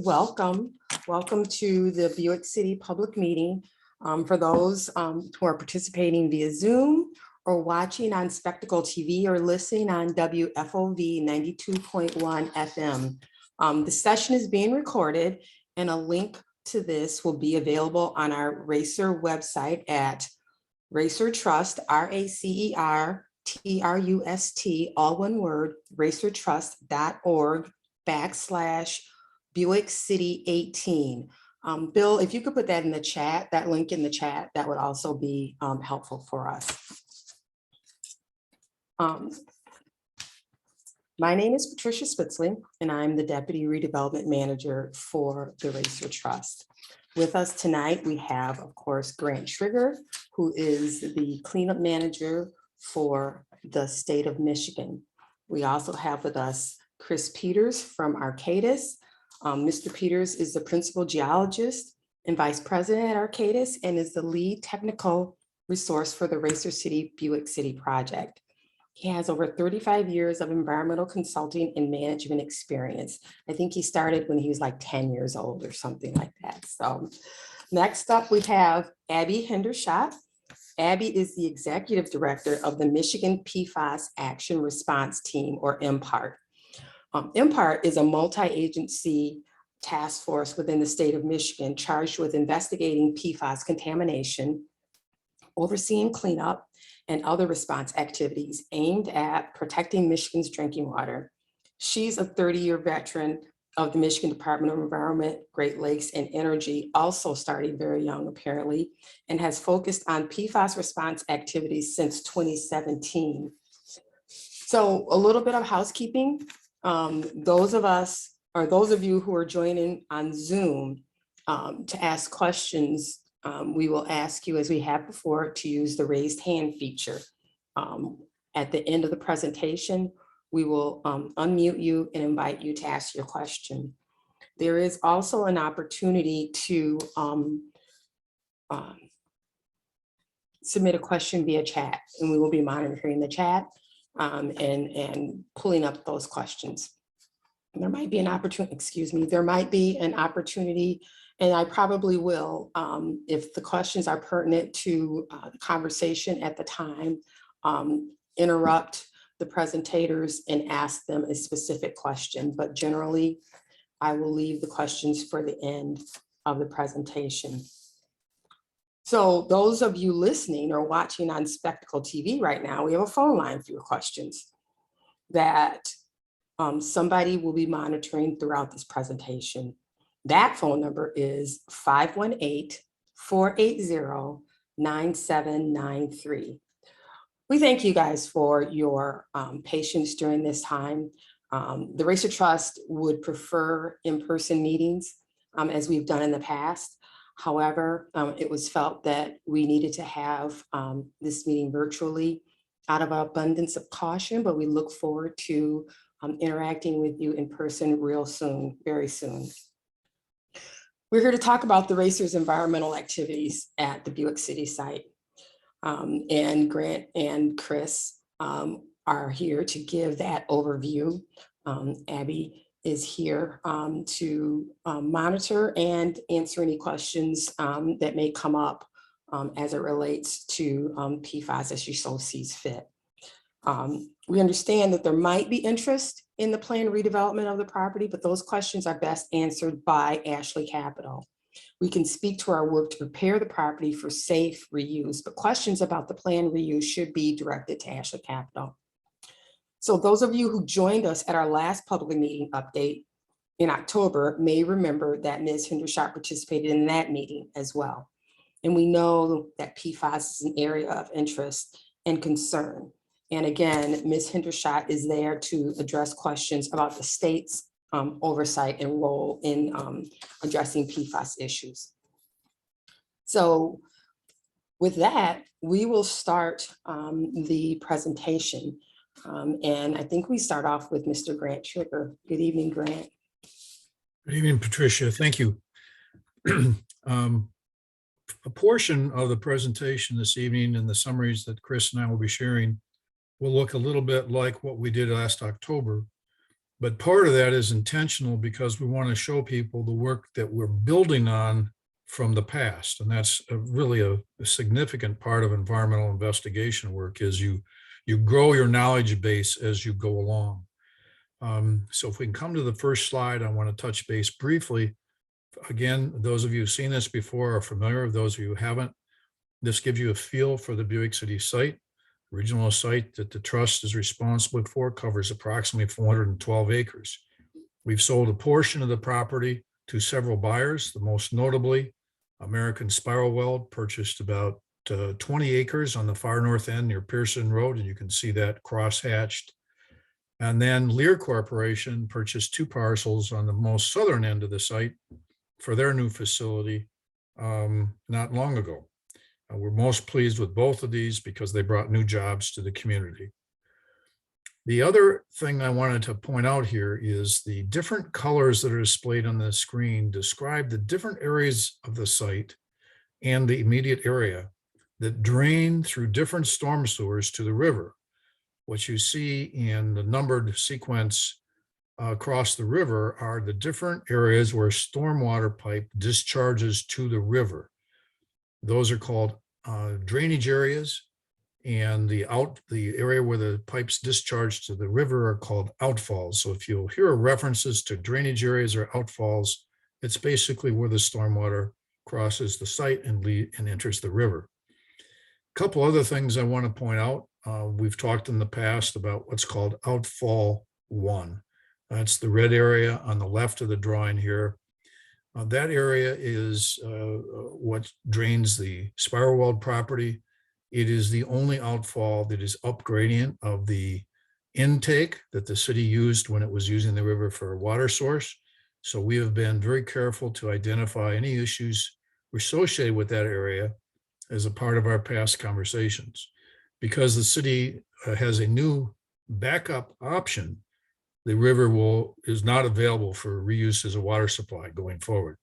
welcome. Welcome to the Buick City public meeting. For those who are participating via Zoom or watching on Spectacle TV or listening on WFOV 92.1 FM. The session is being recorded and a link to this will be available on our RACER website at RACER Trust, RACER, all one word, racertrust.org/Buick City 18. Bill, if you could put that in the chat, that link in the chat, that would also be helpful for us. My name is Patricia Spitzley, and I'm the Deputy Redevelopment Manager for the RACER Trust. With us tonight, we have, of course, Grant Trigger, who is the cleanup manager for the state of Michigan. We also have with us Chris Peters from Arcadis. Mr. Peters is the principal geologist and vice president at Arcadis and is the lead technical resource for the RACER City Buick City project. He has over 35 years of environmental consulting and management experience. I think he started when he was like 10 years old or something like that. So next up, we have Abby Hendershot. Abby is the executive director of the Michigan PFAS Action Response Team, or MPART. MPART is a multi-agency task force within the state of Michigan charged with investigating PFAS contamination, overseeing cleanup, and other response activities aimed at protecting Michigan's drinking water. She's a 30-year veteran of the Michigan Department of Environment, Great Lakes, and Energy, also starting very young apparently, and has focused on PFAS response activities since 2017. So a little bit of housekeeping. Those of you who are joining on Zoom to ask questions, we will ask you, as we have before, to use the raised hand feature. At the end of the presentation, we will unmute you and invite you to ask your question. There is also an opportunity to submit a question via chat, and we will be monitoring the chat and pulling up those questions. And there might be an opportunity, and I probably will, if the questions are pertinent to the conversation at the time, interrupt the presentators and ask them a specific question. But generally, I will leave the questions for the end of the presentation. So those of you listening or watching on Spectacle TV right now, we have a phone line for your questions that somebody will be monitoring throughout this presentation. That phone number is 518-480-9793. We thank you guys for your patience during this time. The RACER Trust would prefer in-person meetings as we've done in the past. However, it was felt that we needed to have this meeting virtually out of an abundance of caution, but we look forward to interacting with you in person real soon, very soon. We're here to talk about the RACER's environmental activities at the Buick City site. And Grant and Chris are here to give that overview. Abby is here to monitor and answer any questions that may come up as it relates to PFAS as she so sees fit. We understand that there might be interest in the planned redevelopment of the property, but those questions are best answered by Ashley Capital. We can speak to our work to prepare the property for safe reuse, but questions about the planned reuse should be directed to Ashley Capital. So those of you who joined us at our last public meeting update in October may remember that Ms. Hendershot participated in that meeting as well. And we know that PFAS is an area of interest and concern. And again, Ms. Hendershot is there to address questions about the state's oversight and role in addressing PFAS issues. So with that, we will start the presentation. And I think we start off with Mr. Grant Trigger. Good evening, Grant. Good evening, Patricia. Thank you. A portion of the presentation this evening and the summaries that Chris and I will be sharing will look a little bit like what we did last October. But part of that is intentional because we want to show people the work that we're building on from the past. And that's really a significant part of environmental investigation work is you grow your knowledge base as you go along. So if we can come to the first slide, I want to touch base briefly. Again, those of you who've seen this before are familiar. Those of you who haven't, this gives you a feel for the Buick City site. Original site that the trust is responsible for covers approximately 412 acres. We've sold a portion of the property to several buyers, the most notably American Spiral Weld purchased about 20 acres on the far north end near Pearson Road, and you can see that cross-hatched. And then Lear Corporation purchased 2 parcels on the most southern end of the site for their new facility not long ago. We're most pleased with both of these because they brought new jobs to the community. The other thing I wanted to point out here is the different colors that are displayed on the screen describe the different areas of the site and the immediate area that drain through different storm sewers to the river. What you see in the numbered sequence across the river are the different areas where stormwater pipe discharges to the river. Those are called drainage areas, and the area where the pipes discharge to the river are called outfalls. So if you'll hear references to drainage areas or outfalls, it's basically where the stormwater crosses the site and enters the river. A couple other things I want to point out. We've talked in the past about what's called outfall 1. That's the red area on the left of the drawing here. That area is what drains the Spiral Weld property. It is the only outfall that is up gradient of the intake that the city used when it was using the river for a water source. So we have been very careful to identify any issues associated with that area as a part of our past conversations. Because the city has a new backup option, the river is not available for reuse as a water supply going forward.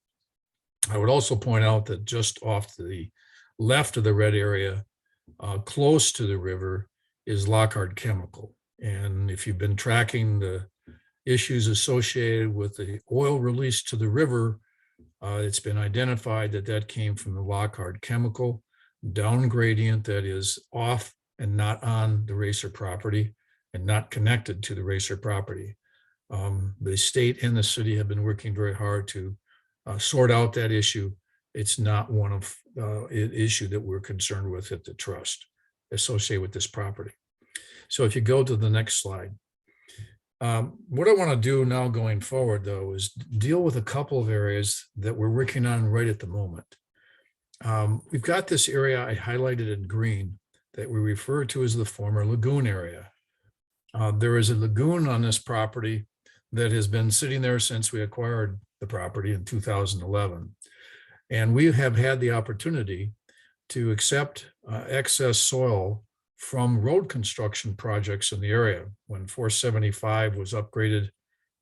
I would also point out that just off to the left of the red area, close to the river, is Lockhart Chemical. And if you've been tracking the issues associated with the oil release to the river, it's been identified that that came from the Lockhart Chemical down gradient that is off and not on the RACER property and not connected to the RACER property. The state and the city have been working very hard to sort out that issue. It's not one of an issue that we're concerned with at the trust associated with this property. So if you go to the next slide, what I want to do now going forward, though, is deal with a couple of areas that we're working on right at the moment. We've got this area I highlighted in green that we refer to as the former lagoon area. There is a lagoon on this property that has been sitting there since we acquired the property in 2011. And we have had the opportunity to accept excess soil from road construction projects in the area. When 475 was upgraded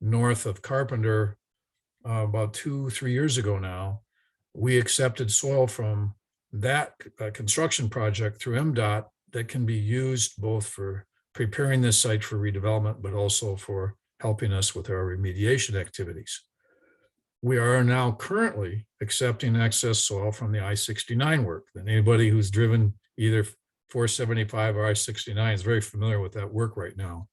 north of Carpenter about 2-3 years ago now, we accepted soil from that construction project through MDOT that can be used both for preparing this site for redevelopment, but also for helping us with our remediation activities. We are now currently accepting excess soil from the I-69 work. And anybody who's driven either 475 or I-69 is very familiar with that work right now.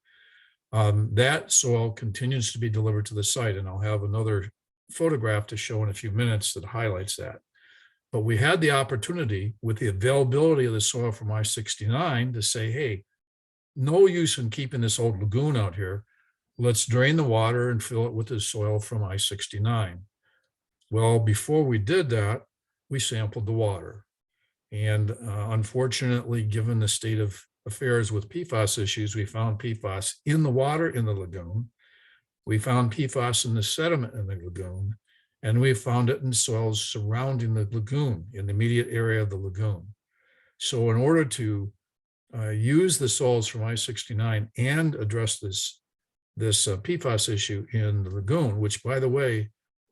That soil continues to be delivered to the site, and I'll have another photograph to show in a few minutes that highlights that. But we had the opportunity with the availability of the soil from I-69 to say, hey, no use in keeping this old lagoon out here. Let's drain the water and fill it with the soil from I-69. Well, before we did that, we sampled the water. And unfortunately, given the state of affairs with PFAS issues, we found PFAS in the water in the lagoon. We found PFAS in the sediment in the lagoon, and we found it in soils surrounding the lagoon, in the immediate area of the lagoon. So in order to use the soils from I-69 and address this PFAS issue in the lagoon, which, by the way,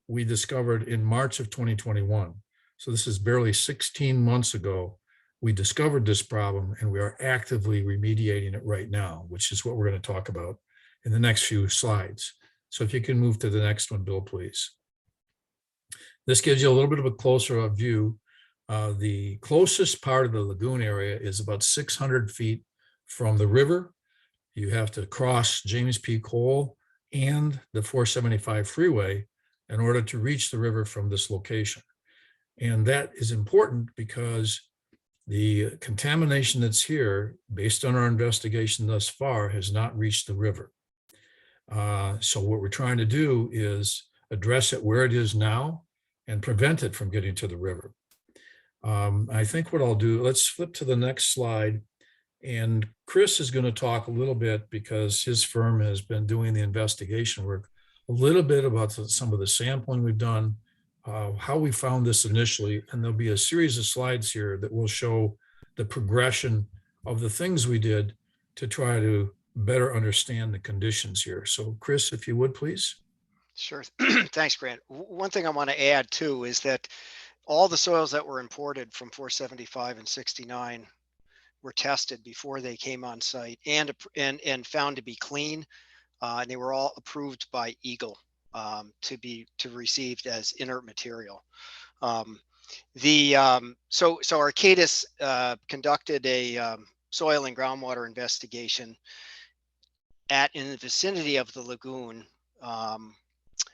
we discovered in March of 2021. So this is barely 16 months ago, we discovered this problem, and we are actively remediating it right now, which is what we're going to talk about in the next few slides. So if you can move to the next one, Bill, please. This gives you a little bit of a closer view. The closest part of the lagoon area is about 600 feet from the river. You have to cross James P. Cole and the 475 freeway in order to reach the river from this location. And that is important because the contamination that's here, based on our investigation thus far, has not reached the river. So what we're trying to do is address it where it is now and prevent it from getting to the river. I think what I'll do, let's flip to the next slide. And Chris is going to talk a little bit, because his firm has been doing the investigation work, a little bit about some of the sampling we've done, how we found this initially. And there'll be a series of slides here that will show the progression of the things we did to try to better understand the conditions here. So Chris, if you would, please. Sure. Thanks, Grant. One thing I want to add too is that all the soils that were imported from 475 and 69 were tested before they came on site and found to be clean. And they were all approved by Eagle to received as inert material. So Arcadis conducted a soil and groundwater investigation in the vicinity of the lagoon,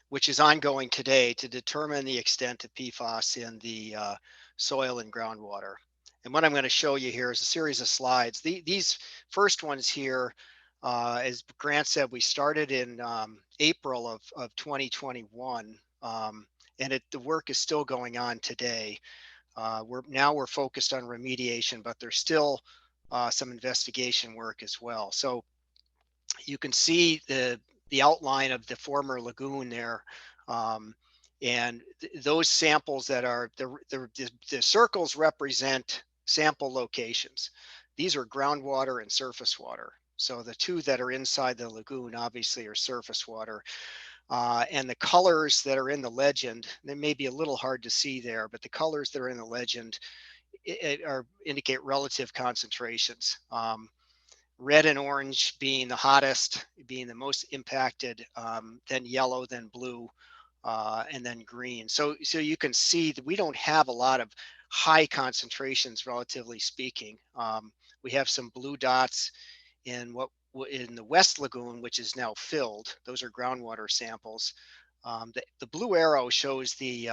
which is ongoing today, to determine the extent of PFAS in the soil and groundwater. And what I'm going to show you here is a series of slides. These first ones here, as Grant said, we started in April of 2021, and the work is still going on today. We're focused on remediation, but there's still some investigation work as well. So you can see the outline of the former lagoon there. And those samples that are, the circles represent sample locations. These are groundwater and surface water. So the two that are inside the lagoon obviously are surface water. And the colors that are in the legend, they may be a little hard to see there, but the colors that are in the legend indicate relative concentrations. Red and orange being the hottest, being the most impacted, then yellow, then blue, and then green. So you can see that we don't have a lot of high concentrations, relatively speaking. We have some blue dots in the West Lagoon, which is now filled. Those are groundwater samples. The blue arrow shows the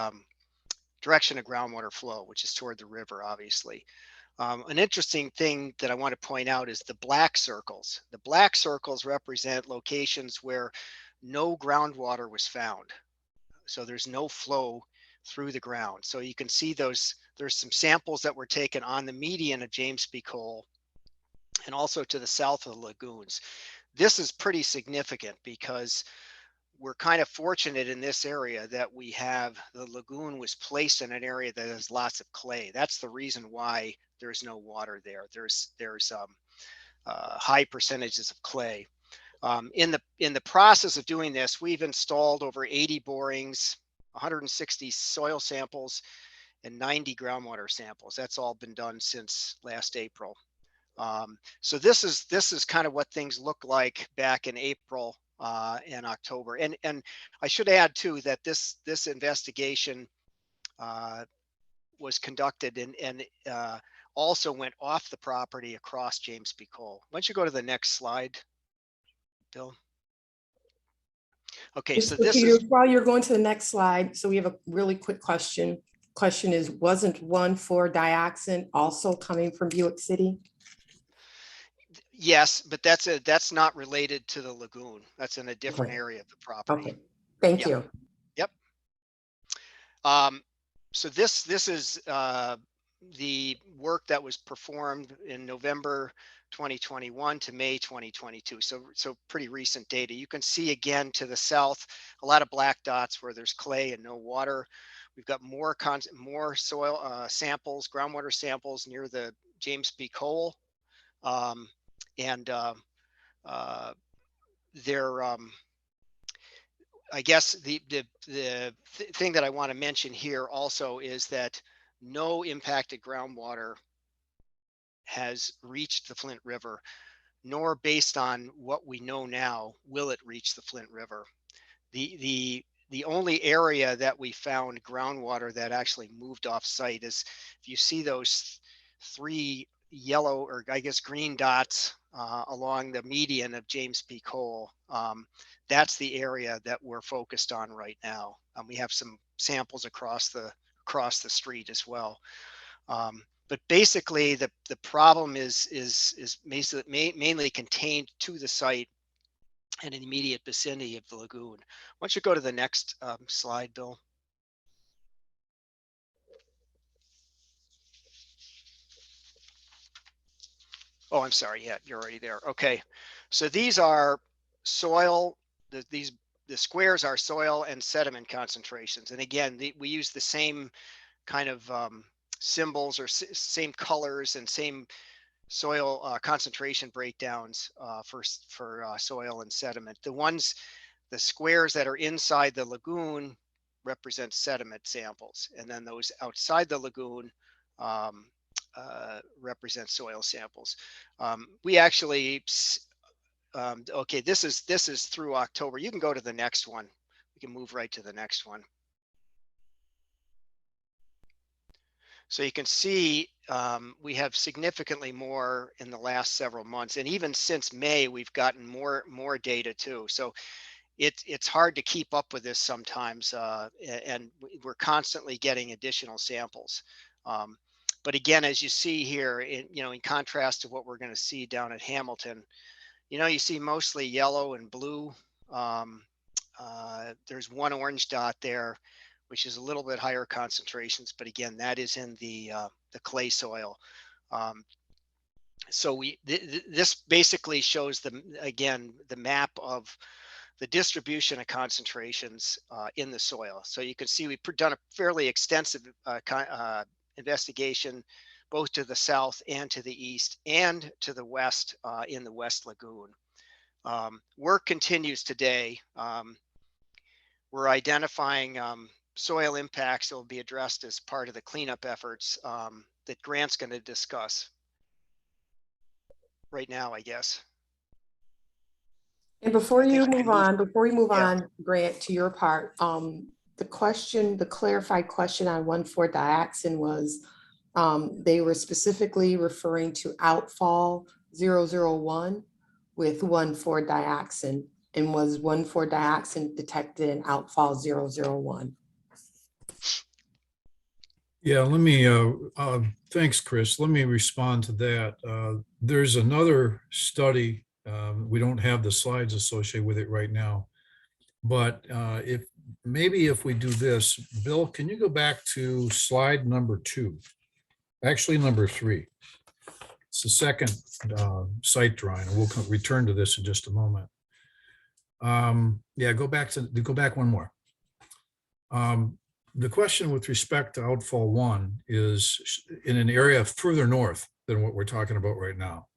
direction of groundwater flow, which is toward the river, obviously. An interesting thing that I want to point out is the black circles. The black circles represent locations where no groundwater was found. So there's no flow through the ground. So you can see there's some samples that were taken on the median of James P. Cole and also to the south of the lagoons. This is pretty significant because we're kind of fortunate in this area that the lagoon was placed in an area that has lots of clay. That's the reason why there's no water there. There's high percentages of clay. In the process of doing this, we've installed over 80 borings, 160 soil samples, and 90 groundwater samples. That's all been done since last April. So this is kind of what things look like back in April and October. And I should add too that this investigation was conducted and also went off the property across James P. Cole. Why don't you go to the next slide, Bill? Okay, so this Peter, is, while you're going to the next slide, so we have a really quick question. Question is, wasn't 1,4-dioxin also coming from Buick City? yes, but that's not related to the lagoon. That's in a different area of the property. Okay, thank you. Yep. So this is the work that was performed in November 2021 to May 2022. So pretty recent data. You can see again to the south, a lot of black dots where there's clay and no water. We've got more soil samples, groundwater samples near the James P. Cole. I guess the thing that I want to mention here also is that no impacted groundwater has reached the Flint River, nor based on what we know now, will it reach the Flint River. The only area that we found groundwater that actually moved off site is, if you see those 3 yellow, or I guess green dots along the median of James P. Cole, that's the area that we're focused on right now. We have some samples across the street as well. But basically, the problem is mainly contained to the site and in the immediate vicinity of the lagoon. Why don't you go to the next slide, Bill? Oh, I'm sorry. Yeah, you're already there. Okay. So these are soil, the squares are soil and sediment concentrations. And again, we use the same kind of symbols, or same colors and same soil concentration breakdowns for soil and sediment. The squares that are inside the lagoon represent sediment samples, and then those outside the lagoon represent soil samples. We actually, okay, this is through October. You can go to the next one. We can move right to the next one. So you can see we have significantly more in the last several months, and even since May, we've gotten more data too. So it's hard to keep up with this sometimes, and we're constantly getting additional samples. But again, as you see here, in contrast to what we're going to see down at Hamilton, you see mostly yellow and blue. There's one orange dot there, which is a little bit higher concentrations, but again, that is in the clay soil. So this basically shows the map of the distribution of concentrations in the soil. So you can see we've done a fairly extensive investigation, both to the south and to the east and to the west in the West Lagoon. Work continues today. We're identifying soil impacts that will be addressed as part of the cleanup efforts that Grant's going to discuss right now, I guess. And before we you move Yeah. on, Grant, to your part, the clarified question on 1,4-dioxin was, they were specifically referring to outfall 001 with 1,4-dioxin, and was 1,4-dioxin detected in outfall 001? Yeah, let me, thanks, Chris. Let me respond to that. There's another study. We don't have the slides associated with it right now. But if we do this, Bill, can you go back to slide number 2? Actually, number 3. It's the second site drawing, and we'll return to this in just a moment. Yeah, go back one more. The question with respect to outfall 1 is in an area further north than what we're talking about right now.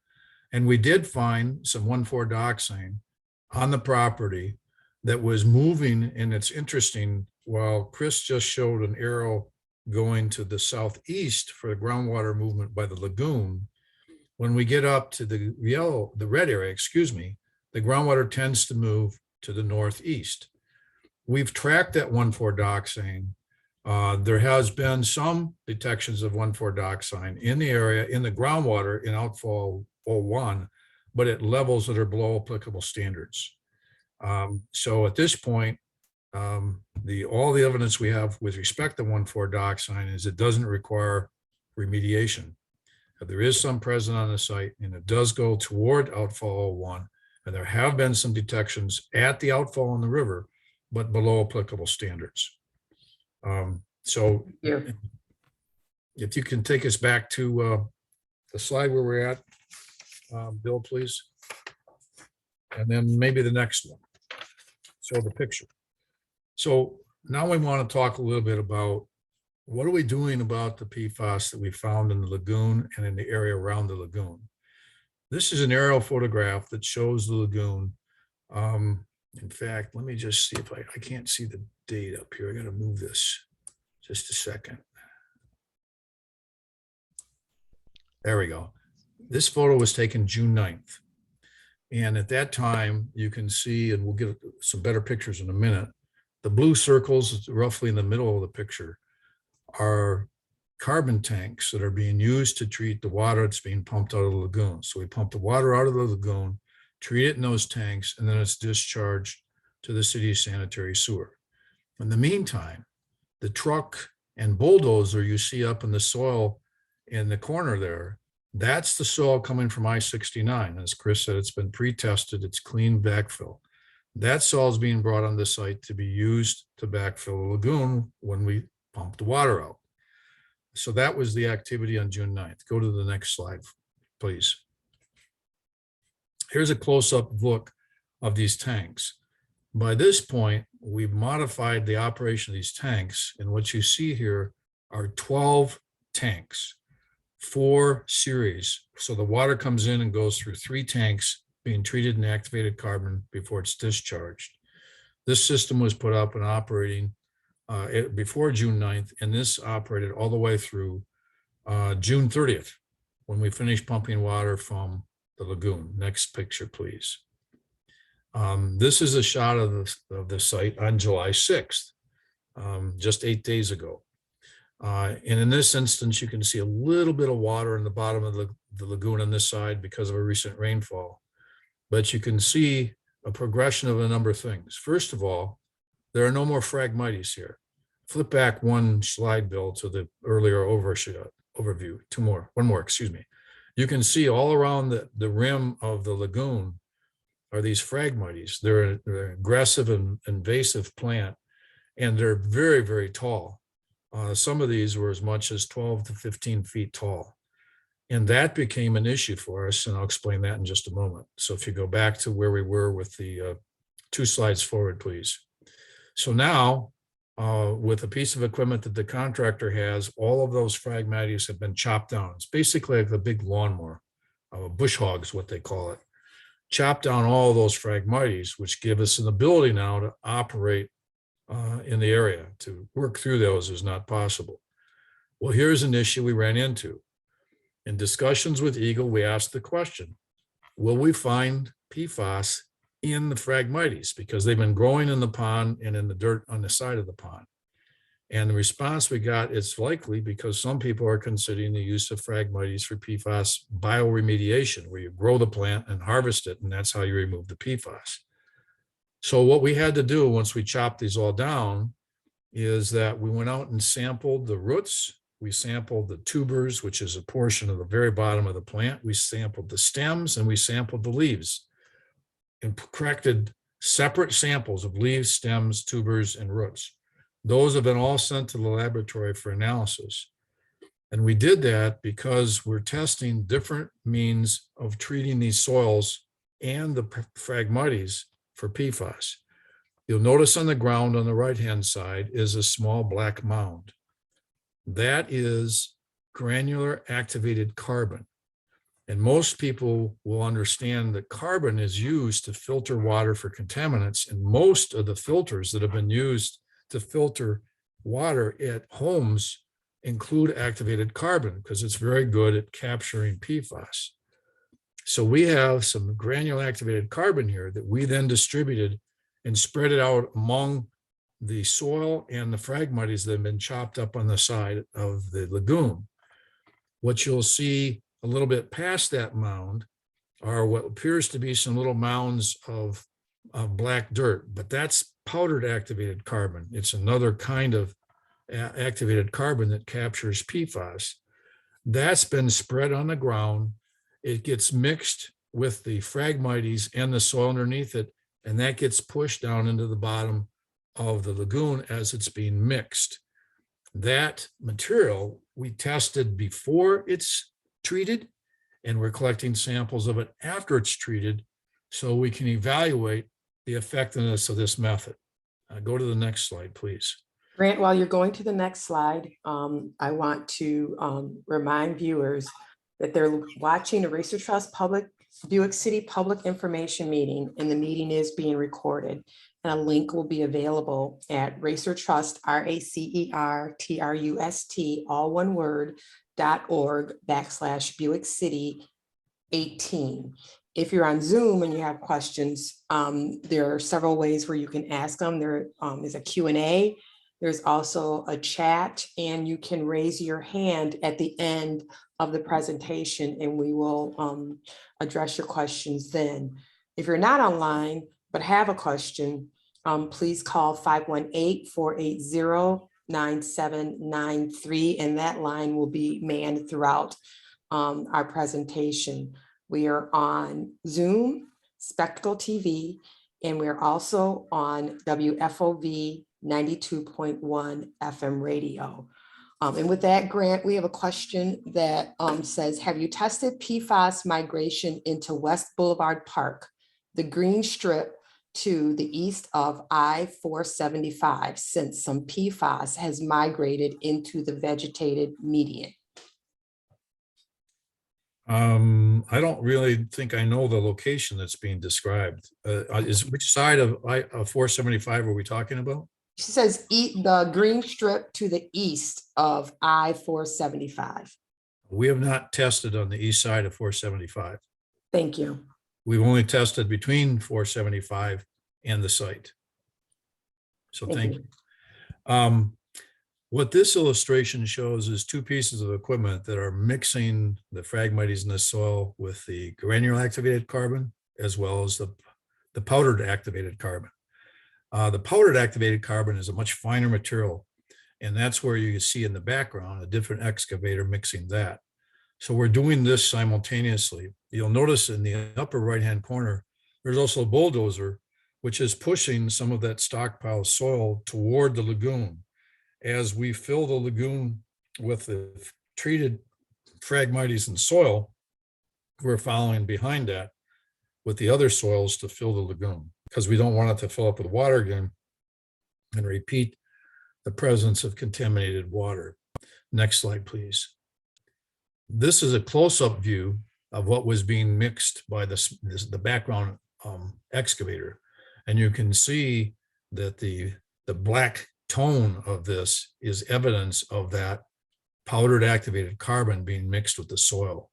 And we did find some 1,4-dioxane on the property that was moving, and it's interesting, while Chris just showed an arrow going to the southeast for the groundwater movement by the lagoon, when we get up to the red area, the groundwater tends to move to the northeast. We've tracked that 1,4-dioxane. There has been some detections of 1,4-dioxane in the area, in the groundwater in outfall 01, but at levels that are below applicable standards. So at this point, all the evidence we have with respect to 1,4-dioxane is it doesn't require remediation. There is some present on the site, and it does go toward outfall 01, and there have been some detections at the outfall in the river, but below applicable standards. So if you can take us back to the slide where we're at, Bill, please. And then maybe the next one. So the picture. So now we want to talk a little bit about what are we doing about the PFAS that we found in the lagoon and in the area around the lagoon. This is an aerial photograph that shows the lagoon. In fact, let me just see if I can't see the date up here. I got to move this just a second. There we go. This photo was taken June 9th. And at that time, you can see, and we'll get some better pictures in a minute, the blue circles roughly in the middle of the picture are carbon tanks that are being used to treat the water that's being pumped out of the lagoon. So we pump the water out of the lagoon, treat it in those tanks, and then it's discharged to the city's sanitary sewer. In the meantime, the truck and bulldozer you see up in the soil in the corner there, that's the soil coming from I-69. As Chris said, it's been pre-tested, it's clean backfill. That soil is being brought on the site to be used to backfill the lagoon when we pump the water out. So that was the activity on June 9th. Go to the next slide, please. Here's a close-up look of these tanks. By this point, we've modified the operation of these tanks, and what you see here are 12 tanks, 4 series. So the water comes in and goes through 3 tanks being treated in activated carbon before it's discharged. This system was put up and operating before June 9th, and this operated all the way through June 30th, when we finished pumping water from the lagoon. Next picture, please. This is a shot of the site on July 6th, just 8 days ago. And in this instance, you can see a little bit of water in the bottom of the lagoon on this side because of a recent rainfall. But you can see a progression of a number of things. First of all, there are no more phragmites here. Flip back one slide, Bill, to the earlier overview. One more, excuse me. You can see all around the rim of the lagoon are these phragmites. They're an aggressive and invasive plant, and they're very, very tall. Some of these were as much as 12 to 15 feet tall. And that became an issue for us, and I'll explain that in just a moment. So if you go back to where we were with the 2 slides forward, please. So now, with a piece of equipment that the contractor has, all of those phragmites have been chopped down. It's basically like a big lawnmower, bush hog is what they call it. Chop down all of those phragmites, which give us an ability now to operate in the area. To work through those is not possible. Well, here's an issue we ran into. In discussions with Eagle, we asked the question, will we find PFAS in the phragmites? Because they've been growing in the pond and in the dirt on the side of the pond. And the response we got, it's likely because some people are considering the use of phragmites for PFAS bioremediation, where you grow the plant and harvest it, and that's how you remove the PFAS. So what we had to do once we chopped these all down is that we went out and sampled the roots. We sampled the tubers, which is a portion of the very bottom of the plant. We sampled the stems, and we sampled the leaves and collected separate samples of leaves, stems, tubers, and roots. Those have been all sent to the laboratory for analysis. And we did that because we're testing different means of treating these soils and the phragmites for PFAS. You'll notice on the ground on the right-hand side is a small black mound. That is granular activated carbon. And most people will understand that carbon is used to filter water for contaminants. And most of the filters that have been used to filter water at homes include activated carbon because it's very good at capturing PFAS. So we have some granular activated carbon here that we then distributed and spread it out among the soil and the phragmites that have been chopped up on the side of the lagoon. What you'll see a little bit past that mound are what appears to be some little mounds of black dirt, but that's powdered activated carbon. It's another kind of activated carbon that captures PFAS. That's been spread on the ground. It gets mixed with the phragmites and the soil underneath it, and that gets pushed down into the bottom of the lagoon as it's being mixed. That material we tested before it's treated, and we're collecting samples of it after it's treated so we can evaluate the effectiveness of this method. Go to the next slide, please. Grant, while you're going to the next slide, I want to remind viewers that they're watching a RACER Trust Buick City public information meeting, and the meeting is being recorded. And a link will be available at RACER Trust, RACERTRUST, all one word, .org/Buick City 18. If you're on Zoom and you have questions, there are several ways where you can ask them. There is a Q&A. There's also a chat, and you can raise your hand at the end of the presentation and we will address your questions then. If you're not online but have a question, please call 518-480-9793, and that line will be manned throughout our presentation. We are on Zoom, Spectacle TV, and we're also on WFOV 92.1 FM radio. And with that, Grant, we have a question that says, have you tested PFAS migration into West Boulevard Park, the green strip to the east of I-475, since some PFAS has migrated into the vegetated median? I don't really think I know the location that's being described. Which side of I-475 are we talking about? She says, eat the green strip to the east of I-475. We have not tested on the east side of 475. Thank you. We've only tested between 475 and the site. So thank you. What this illustration shows is two pieces of equipment that are mixing the Phragmites in the soil with the granular activated carbon, as well as the powdered activated carbon. The powdered activated carbon is a much finer material, and that's where you see in the background a different excavator mixing that. So we're doing this simultaneously. You'll notice in the upper right-hand corner, there's also a bulldozer, which is pushing some of that stockpile soil toward the lagoon. As we fill the lagoon with the treated Phragmites and soil, we're following behind that with the other soils to fill the lagoon, because we don't want it to fill up with water again and repeat the presence of contaminated water. Next slide, please. This is a close-up view of what was being mixed by the background excavator. And you can see that the black tone of this is evidence of that powdered activated carbon being mixed with the soil.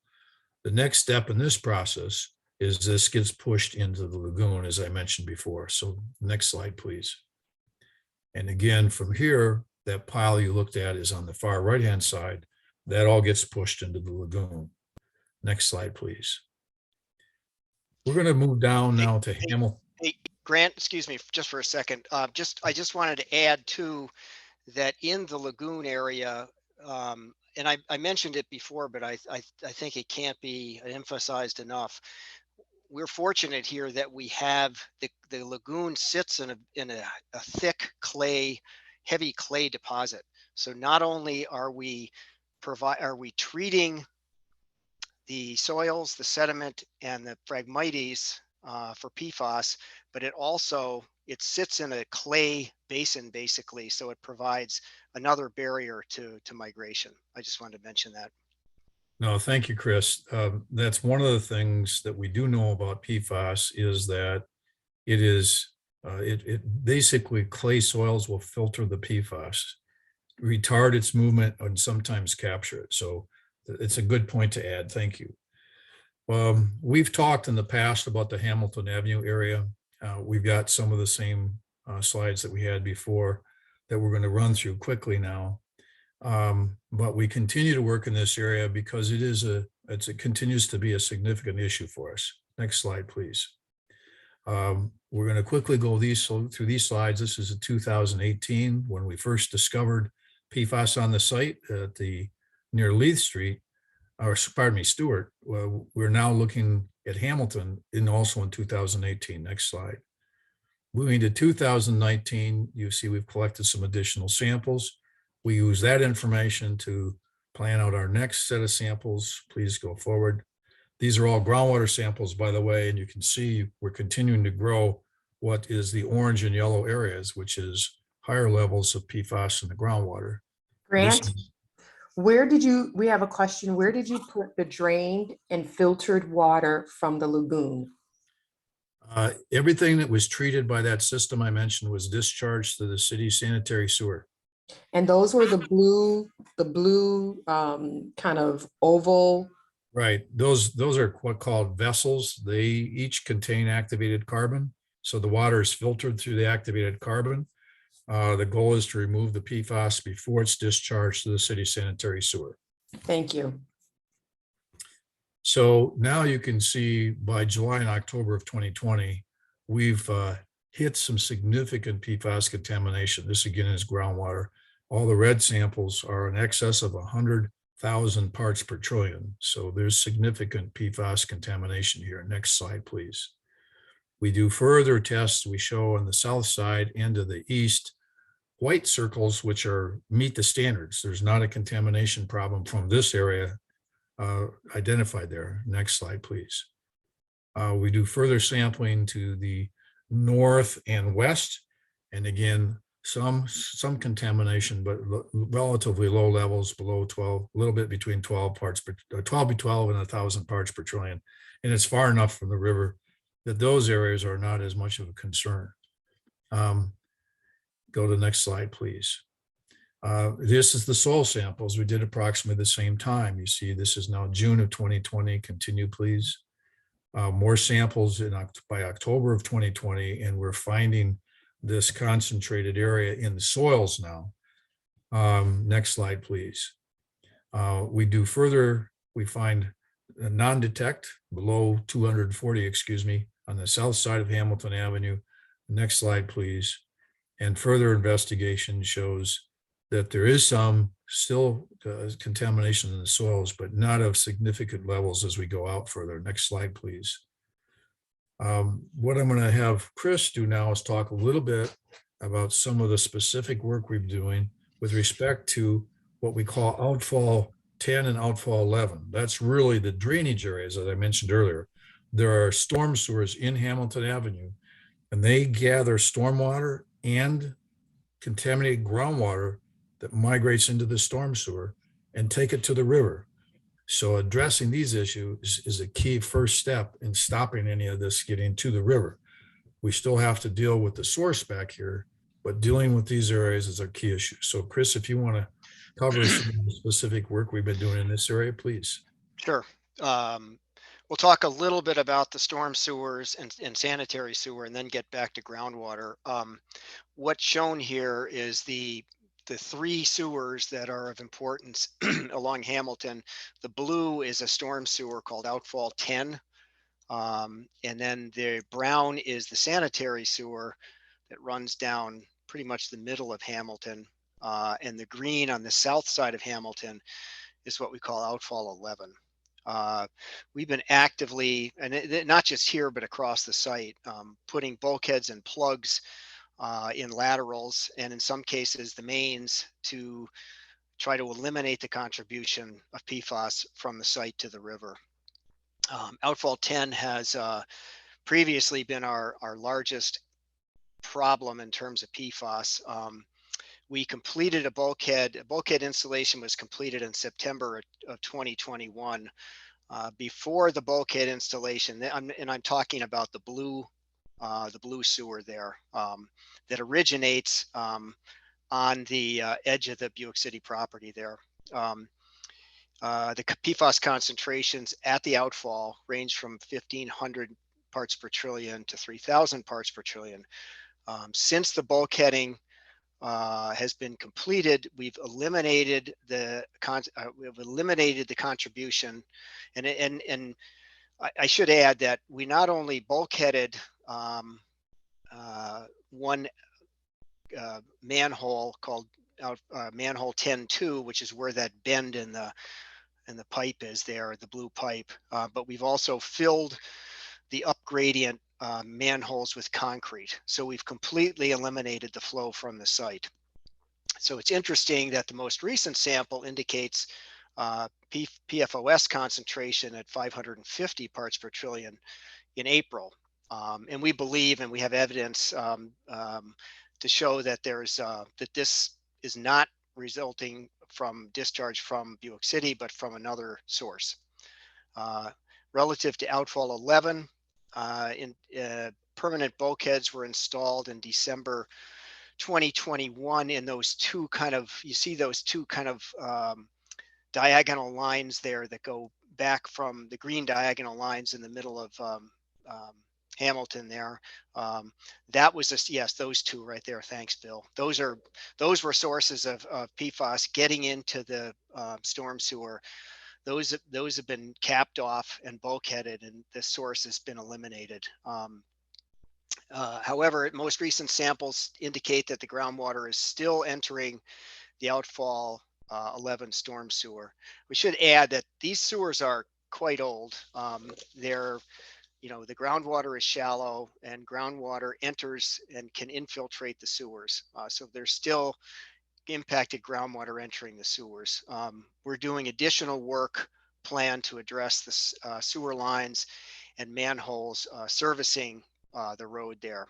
The next step in this process is this gets pushed into the lagoon, as I mentioned before. So next slide, please. And again, from here, that pile you looked at is on the far right-hand side. That all gets pushed into the lagoon. Next slide, please. We're going to move down now to Hamilton. Hey, Grant, excuse me just for a second. I just wanted to add too that in the lagoon area, and I mentioned it before, but I think it can't be emphasized enough. We're fortunate here that we have the lagoon sits in a thick clay, heavy clay deposit. So not only are we treating the soils, the sediment, and the Phragmites for PFAS, but it sits in a clay basin basically, so it provides another barrier to migration. I just wanted to mention that. No, thank you, Chris. That's one of the things that we do know about PFAS is that it basically clay soils will filter the PFAS, retard its movement, and sometimes capture it. So it's a good point to add. Thank you. We've talked in the past about the Hamilton Avenue area. We've got some of the same slides that we had before that we're going to run through quickly now. But we continue to work in this area because it continues to be a significant issue for us. Next slide, please. We're going to quickly go through these slides. This is in 2018 when we first discovered PFAS on the site at near Leith Street, or pardon me, Stewart. We're now looking at Hamilton also in 2018. Next slide. Moving to 2019, you see we've collected some additional samples. We use that information to plan out our next set of samples. Please go forward. These are all groundwater samples, by the way, and you can see we're continuing to grow what is the orange and yellow areas, which is higher levels of PFAS in the groundwater. Grant, we have a question. Where did you put the drained and filtered water from the lagoon? Everything that was treated by that system I mentioned was discharged to the city sanitary sewer. And those were the blue kind of oval Right. Those are what called vessels. They each contain activated carbon. So the water is filtered through the activated carbon. The goal is to remove the PFAS before it's discharged to the city sanitary sewer. Thank you. So now you can see by July and October of 2020, we've hit some significant PFAS contamination. This again is groundwater. All the red samples are in excess of 100,000 parts per trillion. So there's significant PFAS contamination here. Next slide, please. We do further tests. We show on the south side and to the east, white circles, which are meet the standards. There's not a contamination problem from this area identified there. Next slide, please. We do further sampling to the north and west. And again, some contamination, but relatively low levels below 12, a little bit between 12 parts per 12 to 12 and 1,000 parts per trillion. And it's far enough from the river that those areas are not as much of a concern. Go to the next slide, please. This is the soil samples. We did approximately the same time. You see, this is now June of 2020. Continue, please. More samples by October of 2020, and we're finding this concentrated area in the soils now. Next slide, please. We do further, we find a non-detect below 240, excuse me, on the south side of Hamilton Avenue. Next slide, please. And further investigation shows that there is some still contamination in the soils, but not of significant levels as we go out further. Next slide, please. What I'm going to have Chris do now is talk a little bit about some of the specific work we're doing with respect to what we call outfall 10 and outfall 11. That's really the drainage areas, as I mentioned earlier. There are storm sewers in Hamilton Avenue, and they gather stormwater and contaminated groundwater that migrates into the storm sewer and take it to the river. So addressing these issues is a key first step in stopping any of this getting to the river. We still have to deal with the source back here, but dealing with these areas is our key issue. So Chris, if you want to cover some of the specific work we've been doing in this area, please. Sure. We'll talk a little bit about the storm sewers and sanitary sewer, and then get back to groundwater. What's shown here is the three sewers that are of importance along Hamilton. The blue is a storm sewer called Outfall 10. And then the brown is the sanitary sewer that runs down pretty much the middle of Hamilton. And the green on the south side of Hamilton is what we call Outfall 11. We've been actively, and not just here, but across the site, putting bulkheads and plugs in laterals, and in some cases the mains, to try to eliminate the contribution of PFAS from the site to the river. Outfall 10 has previously been our largest problem in terms of PFAS. We completed a bulkhead installation was completed in September of 2021. Before the bulkhead installation, and I'm talking about the blue sewer there, that originates on the edge of the Buick City property there. The PFAS concentrations at the outfall range from 1,500 parts per trillion to 3,000 parts per trillion. Since the bulkheading has been completed, we've eliminated the contribution, and I should add that we not only bulkheaded one manhole called manhole 10-2, which is where that bend in the pipe is there, the blue pipe, but we've also filled the up gradient manholes with concrete. So we've completely eliminated the flow from the site. So it's interesting that the most recent sample indicates PFOS concentration at 550 parts per trillion in April. And we believe, and we have evidence to show that that this is not resulting from discharge from Buick City, but from another source. Relative to outfall 11, permanent bulkheads were installed in December 2021 in those two kind of, you see those two kind of diagonal lines there that go back from the green diagonal lines in the middle of Hamilton there. That was just, yes, those two right there. Thanks, Bill. Those were sources of PFAS getting into the storm sewer. Those have been capped off and bulkheaded, and the source has been eliminated. However, most recent samples indicate that the groundwater is still entering the outfall 11 storm sewer. We should add that these sewers are quite old. They're, the groundwater is shallow, and groundwater enters and can infiltrate the sewers. So there's still impacted groundwater entering the sewers. We're doing additional work planned to address the sewer lines and manholes servicing the road there.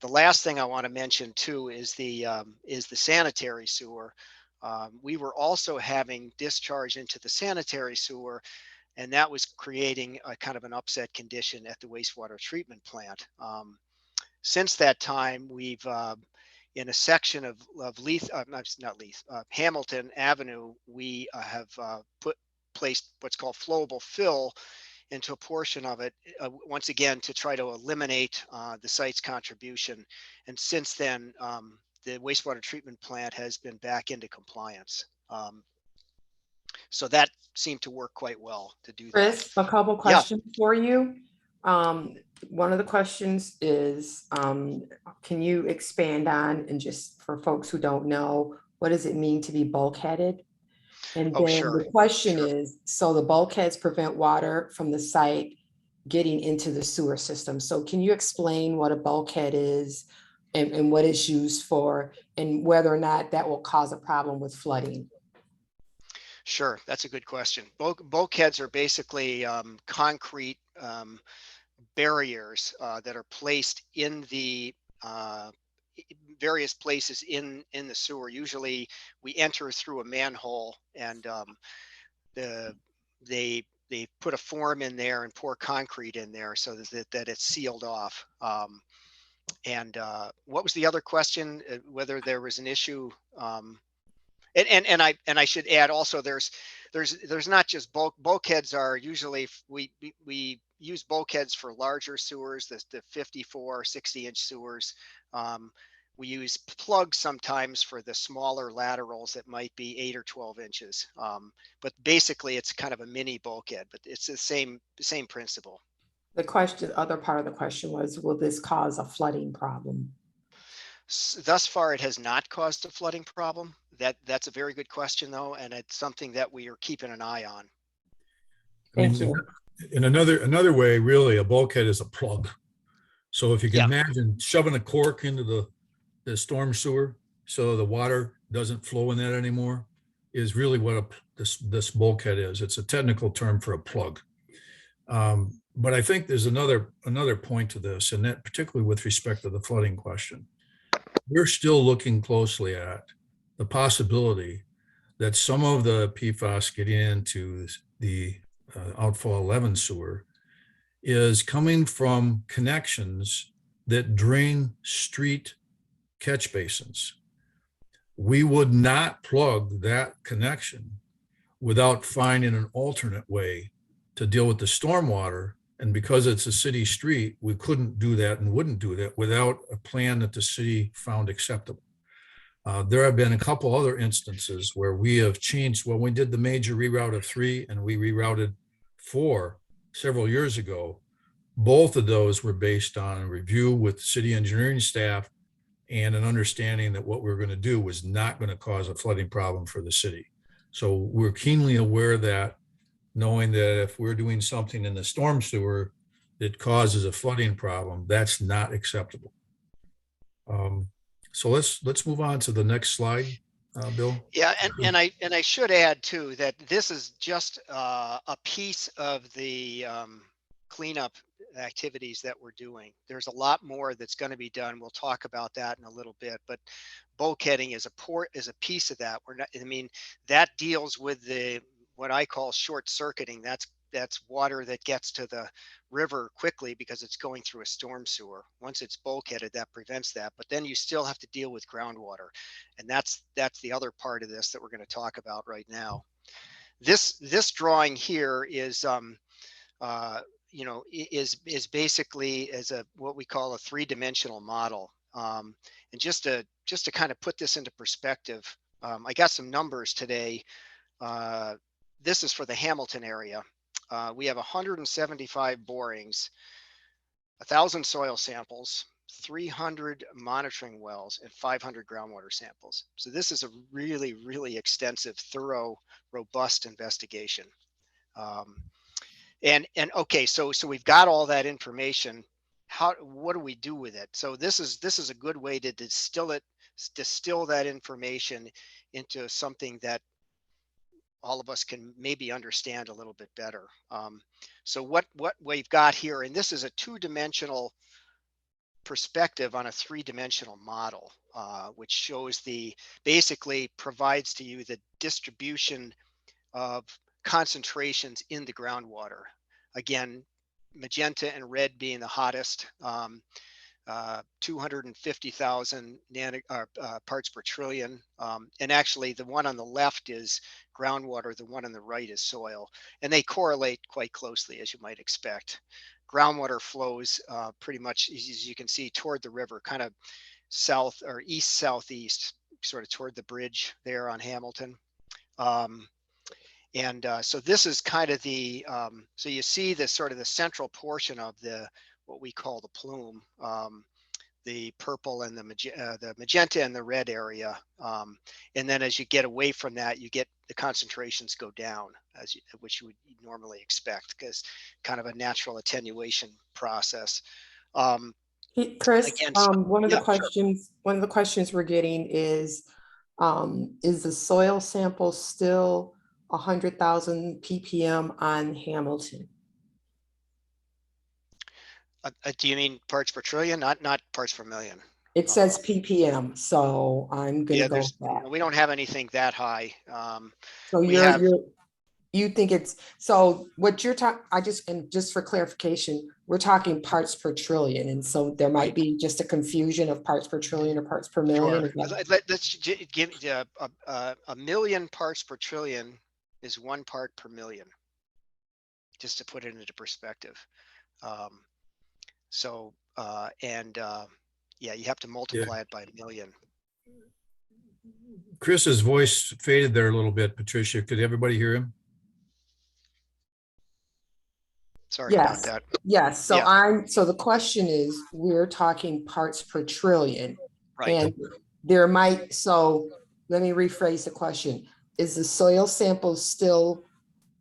The last thing I want to mention too is the sanitary sewer. We were also having discharge into the sanitary sewer, and that was creating a kind of an upset condition at the wastewater treatment plant. Since that time, we've in a section of Hamilton Avenue, we have placed what's called flowable fill into a portion of it, once again, to try to eliminate the site's contribution. And since then, the wastewater treatment plant has been back into compliance. So that seemed to work quite well to do that. Chris, a couple Yeah. questions for you. One of the questions is, can you expand on, and just for folks who don't know, what does it mean to be bulkheaded? And Oh, then sure. the question Sure. is, so the bulkheads prevent water from the site getting into the sewer system. So can you explain what a bulkhead is and what it's used for, and whether or not that will cause a problem with flooding? Sure, that's a good question. Bulkheads are basically concrete barriers that are placed in the various places in the sewer. Usually, we enter through a manhole, and they put a form in there and pour concrete in there so that it's sealed off. And what was the other question? Whether there was an issue? And I should add also, there's not just bulkheads are usually, we use bulkheads for larger sewers, the 54 60-inch sewers. We use plugs sometimes for the smaller laterals that might be 8 or 12 inches. But basically it's kind of a mini bulkhead, but it's the same principle. The other part of the question was, will this cause a flooding problem? Thus far, it has not caused a flooding problem. That's a very good question, though, and it's something that we are keeping an eye on. Thank you. In another way, really, a bulkhead is a plug. So if you can imagine shoving a cork into the storm sewer so the water doesn't flow in that anymore, is really what this bulkhead is. It's a technical term for a plug. But I think there's another point to this, and that particularly with respect to the flooding question. We're still looking closely at the possibility that some of the PFAS getting into the outfall 11 sewer is coming from connections that drain street catch basins. We would not plug that connection without finding an alternate way to deal with the stormwater. And because it's a city street, we couldn't do that and wouldn't do that without a plan that the city found acceptable. There have been a couple other instances where we have changed. When we did the major reroute of 3 and we rerouted 4 several years ago, both of those were based on a review with city engineering staff and an understanding that what we were going to do was not going to cause a flooding problem for the city. So we're keenly aware of that, knowing that if we're doing something in the storm sewer that causes a flooding problem, that's not acceptable. So let's move on to the next slide, Bill. Yeah, and I should add too that this is just a piece of the cleanup activities that we're doing. There's a lot more that's going to be done. We'll talk about that in a little bit, but bulkheading is a piece of that. That deals with what I call short circuiting. That's water that gets to the river quickly because it's going through a storm sewer. Once it's bulkheaded, that prevents that. But then you still have to deal with groundwater. And that's the other part of this that we're going to talk about right now. This drawing here is is basically as a what we call a three-dimensional model. And just to kind of put this into perspective, I got some numbers today. This is for the Hamilton area. We have 175 borings, 1,000 soil samples, 300 monitoring wells, and 500 groundwater samples. So this is a really, really extensive, thorough, robust investigation. And okay, so we've got all that information. What do we do with it? So this is a good way to distill that information into something that all of us can maybe understand a little bit better. So what we've got here, and this is a two-dimensional perspective on a three-dimensional model, which shows basically provides to you the distribution of concentrations in the groundwater. Again, magenta and red being the hottest, 250,000 parts per trillion. And actually the one on the left is groundwater, the one on the right is soil. And they correlate quite closely, as you might expect. Groundwater flows pretty much, as you can see, toward the river, kind of south or east-southeast, sort of toward the bridge there on Hamilton. So this is kind of so you see the sort of the central portion of what we call the plume, the purple and the magenta and the red area. And then as you get away from that, you get the concentrations go down, which you would normally expect, because kind of a natural attenuation process. Chris, Again, one of the yeah, sure. questions we're getting is the soil sample still 100,000 ppm on Hamilton? Do you mean parts per trillion? Not parts per million. It says ppm, so I'm gonna go with that. We don't have anything that high. So you think it's, so what you're talking, and just for clarification, we're talking parts per trillion. And so there might be just a confusion of parts per trillion or parts per million. Sure. Let's give a million parts per trillion is 1 part per million, just to put it into perspective. Yeah, you have to multiply it by a million. Chris's voice faded there a little bit. Patricia, could everybody hear him? Sorry about that. Yes. So so the question is, we're talking parts per trillion. Right. And so let me rephrase the question. Is the soil sample still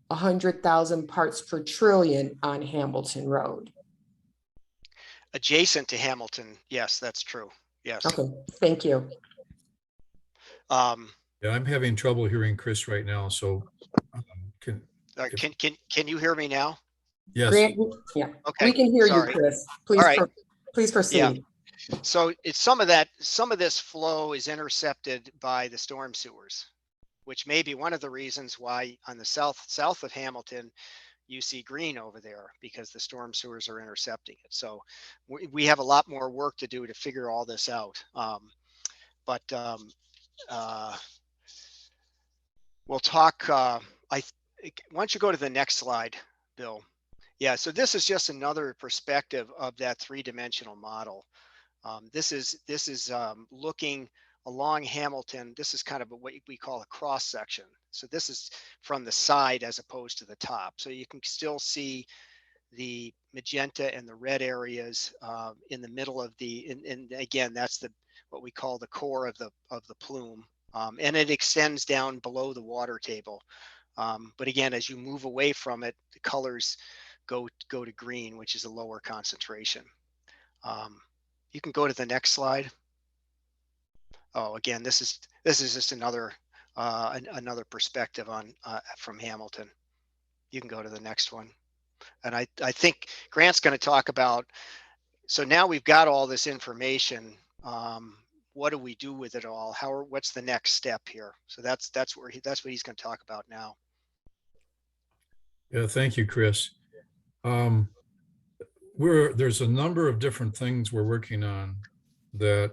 100,000 parts per trillion on Hamilton Road? Adjacent to Hamilton, yes, that's true. Yes. Okay, thank you. Yeah, I'm having trouble hearing Chris right now. So can you hear me now? Yes. Grant, yeah. Okay. We can hear Sorry. you, Chris. Please, please proceed. Yeah. So it's some of this flow is intercepted by the storm sewers, which may be one of the reasons why on the south of Hamilton you see green over there, because the storm sewers are intercepting it. So we have a lot more work to do to figure all this out. But we'll talk. Why don't you go to the next slide, Bill? Yeah, so this is just another perspective of that three-dimensional model. This is looking along Hamilton. This is kind of what we call a cross section. So this is from the side as opposed to the top. So you can still see the magenta and the red areas in the middle of and again, that's what we call the core of the plume. And it extends down below the water table. But again, as you move away from it, the colors go to green, which is a lower concentration. You can go to the next slide. Oh, again, this is just another perspective on from Hamilton. You can go to the next one. And I think Grant's going to talk about, so now we've got all this information. What do we do with it all? What's the next step here? So that's what he's going to talk about now. Yeah, thank you, Chris. There's a number of different things we're working on that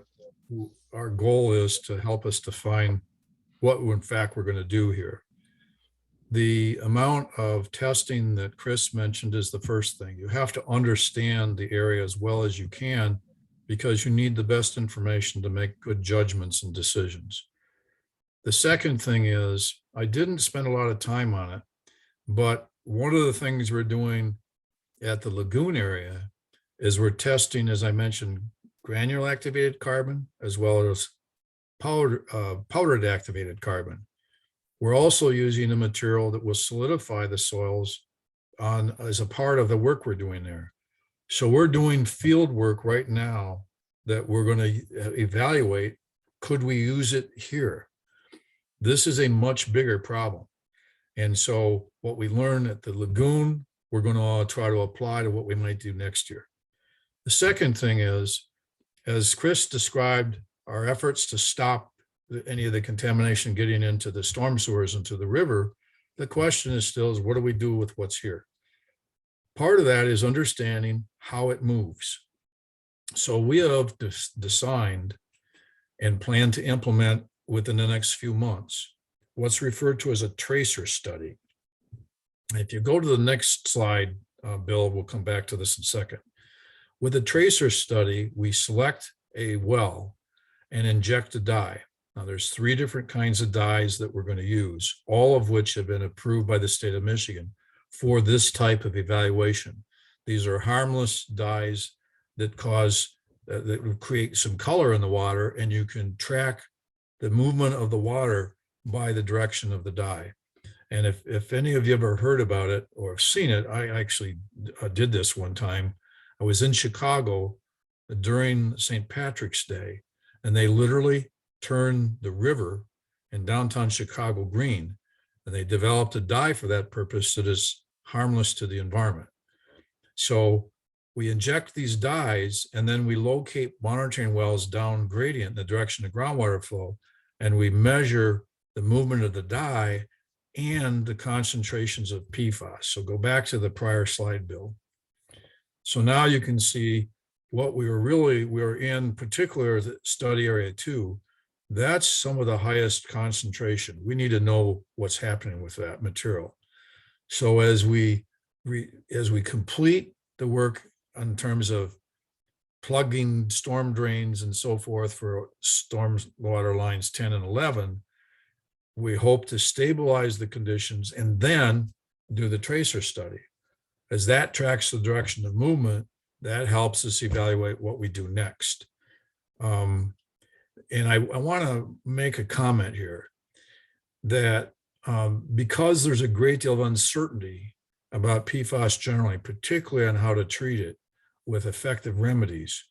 our goal is to help us define what in fact we're going to do here. The amount of testing that Chris mentioned is the first thing. You have to understand the area as well as you can because you need the best information to make good judgments and decisions. The second thing is, I didn't spend a lot of time on it, but one of the things we're doing at the lagoon area is we're testing, as I mentioned, granular activated carbon as well as powdered activated carbon. We're also using a material that will solidify the soils as a part of the work we're doing there. So we're doing field work right now that we're going to evaluate, could we use it here? This is a much bigger problem. And so what we learn at the lagoon, we're going to try to apply to what we might do next year. The second thing is, as Chris described, our efforts to stop any of the contamination getting into the storm sewers into the river, the question is still, what do we do with what's here? Part of that is understanding how it moves. So we have designed and plan to implement within the next few months what's referred to as a tracer study. If you go to the next slide, Bill, we'll come back to this in a second. With a tracer study, we select a well and inject a dye. Now, there's 3 different kinds of dyes that we're going to use, all of which have been approved by the state of Michigan for this type of evaluation. These are harmless dyes that that create some color in the water, and you can track the movement of the water by the direction of the dye. And if any of you ever heard about it or seen it, I actually did this one time. I was in Chicago during St. Patrick's Day, and they literally turned the river in downtown Chicago green, and they developed a dye for that purpose that is harmless to the environment. So we inject these dyes, and then we locate monitoring wells down gradient in the direction of groundwater flow, and we measure the movement of the dye and the concentrations of PFAS. So go back to the prior slide, Bill. So now you can see what we're in particular the study area 2. That's some of the highest concentration. We need to know what's happening with that material. So as we complete the work in terms of plugging storm drains and so forth for storm water lines 10 and 11, we hope to stabilize the conditions and then do the tracer study. As that tracks the direction of movement, that helps us evaluate what we do next. And I want to make a comment here that because there's a great deal of uncertainty about PFAS generally, particularly on how to treat it with effective remedies,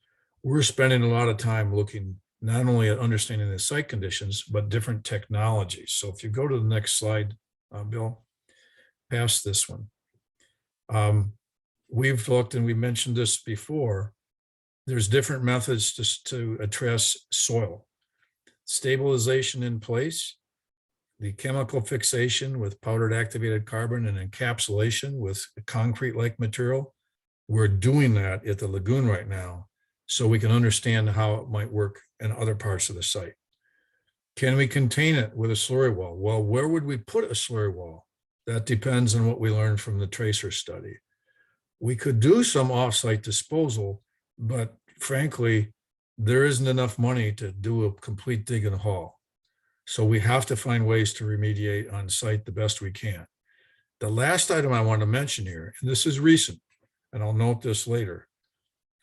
we're spending a lot of time looking not only at understanding the site conditions, but different technologies. So if you go to the next slide, Bill, past this one. We've looked, and we mentioned this before, there's different methods to address soil. Stabilization in place, the chemical fixation with powdered activated carbon and encapsulation with concrete-like material. We're doing that at the lagoon right now so we can understand how it might work in other parts of the site. Can we contain it with a slurry wall? Well, where would we put a slurry wall? That depends on what we learned from the tracer study. We could do some offsite disposal, but frankly, there isn't enough money to do a complete dig and haul. So we have to find ways to remediate on site the best we can. The last item I want to mention here, and this is recent, and I'll note this later.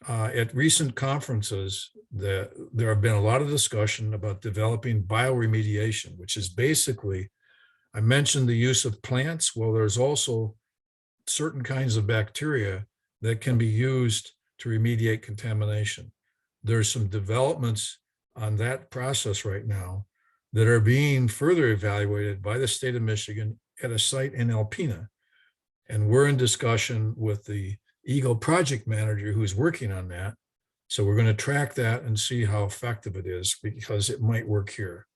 At recent conferences, there have been a lot of discussion about developing bioremediation, which is basically, I mentioned the use of plants. Well, there's also certain kinds of bacteria that can be used to remediate contamination. There's some developments on that process right now that are being further evaluated by the state of Michigan at a site in Alpena. And we're in discussion with the Eagle project manager who's working on that. So we're going to track that and see how effective it is, because it might work here.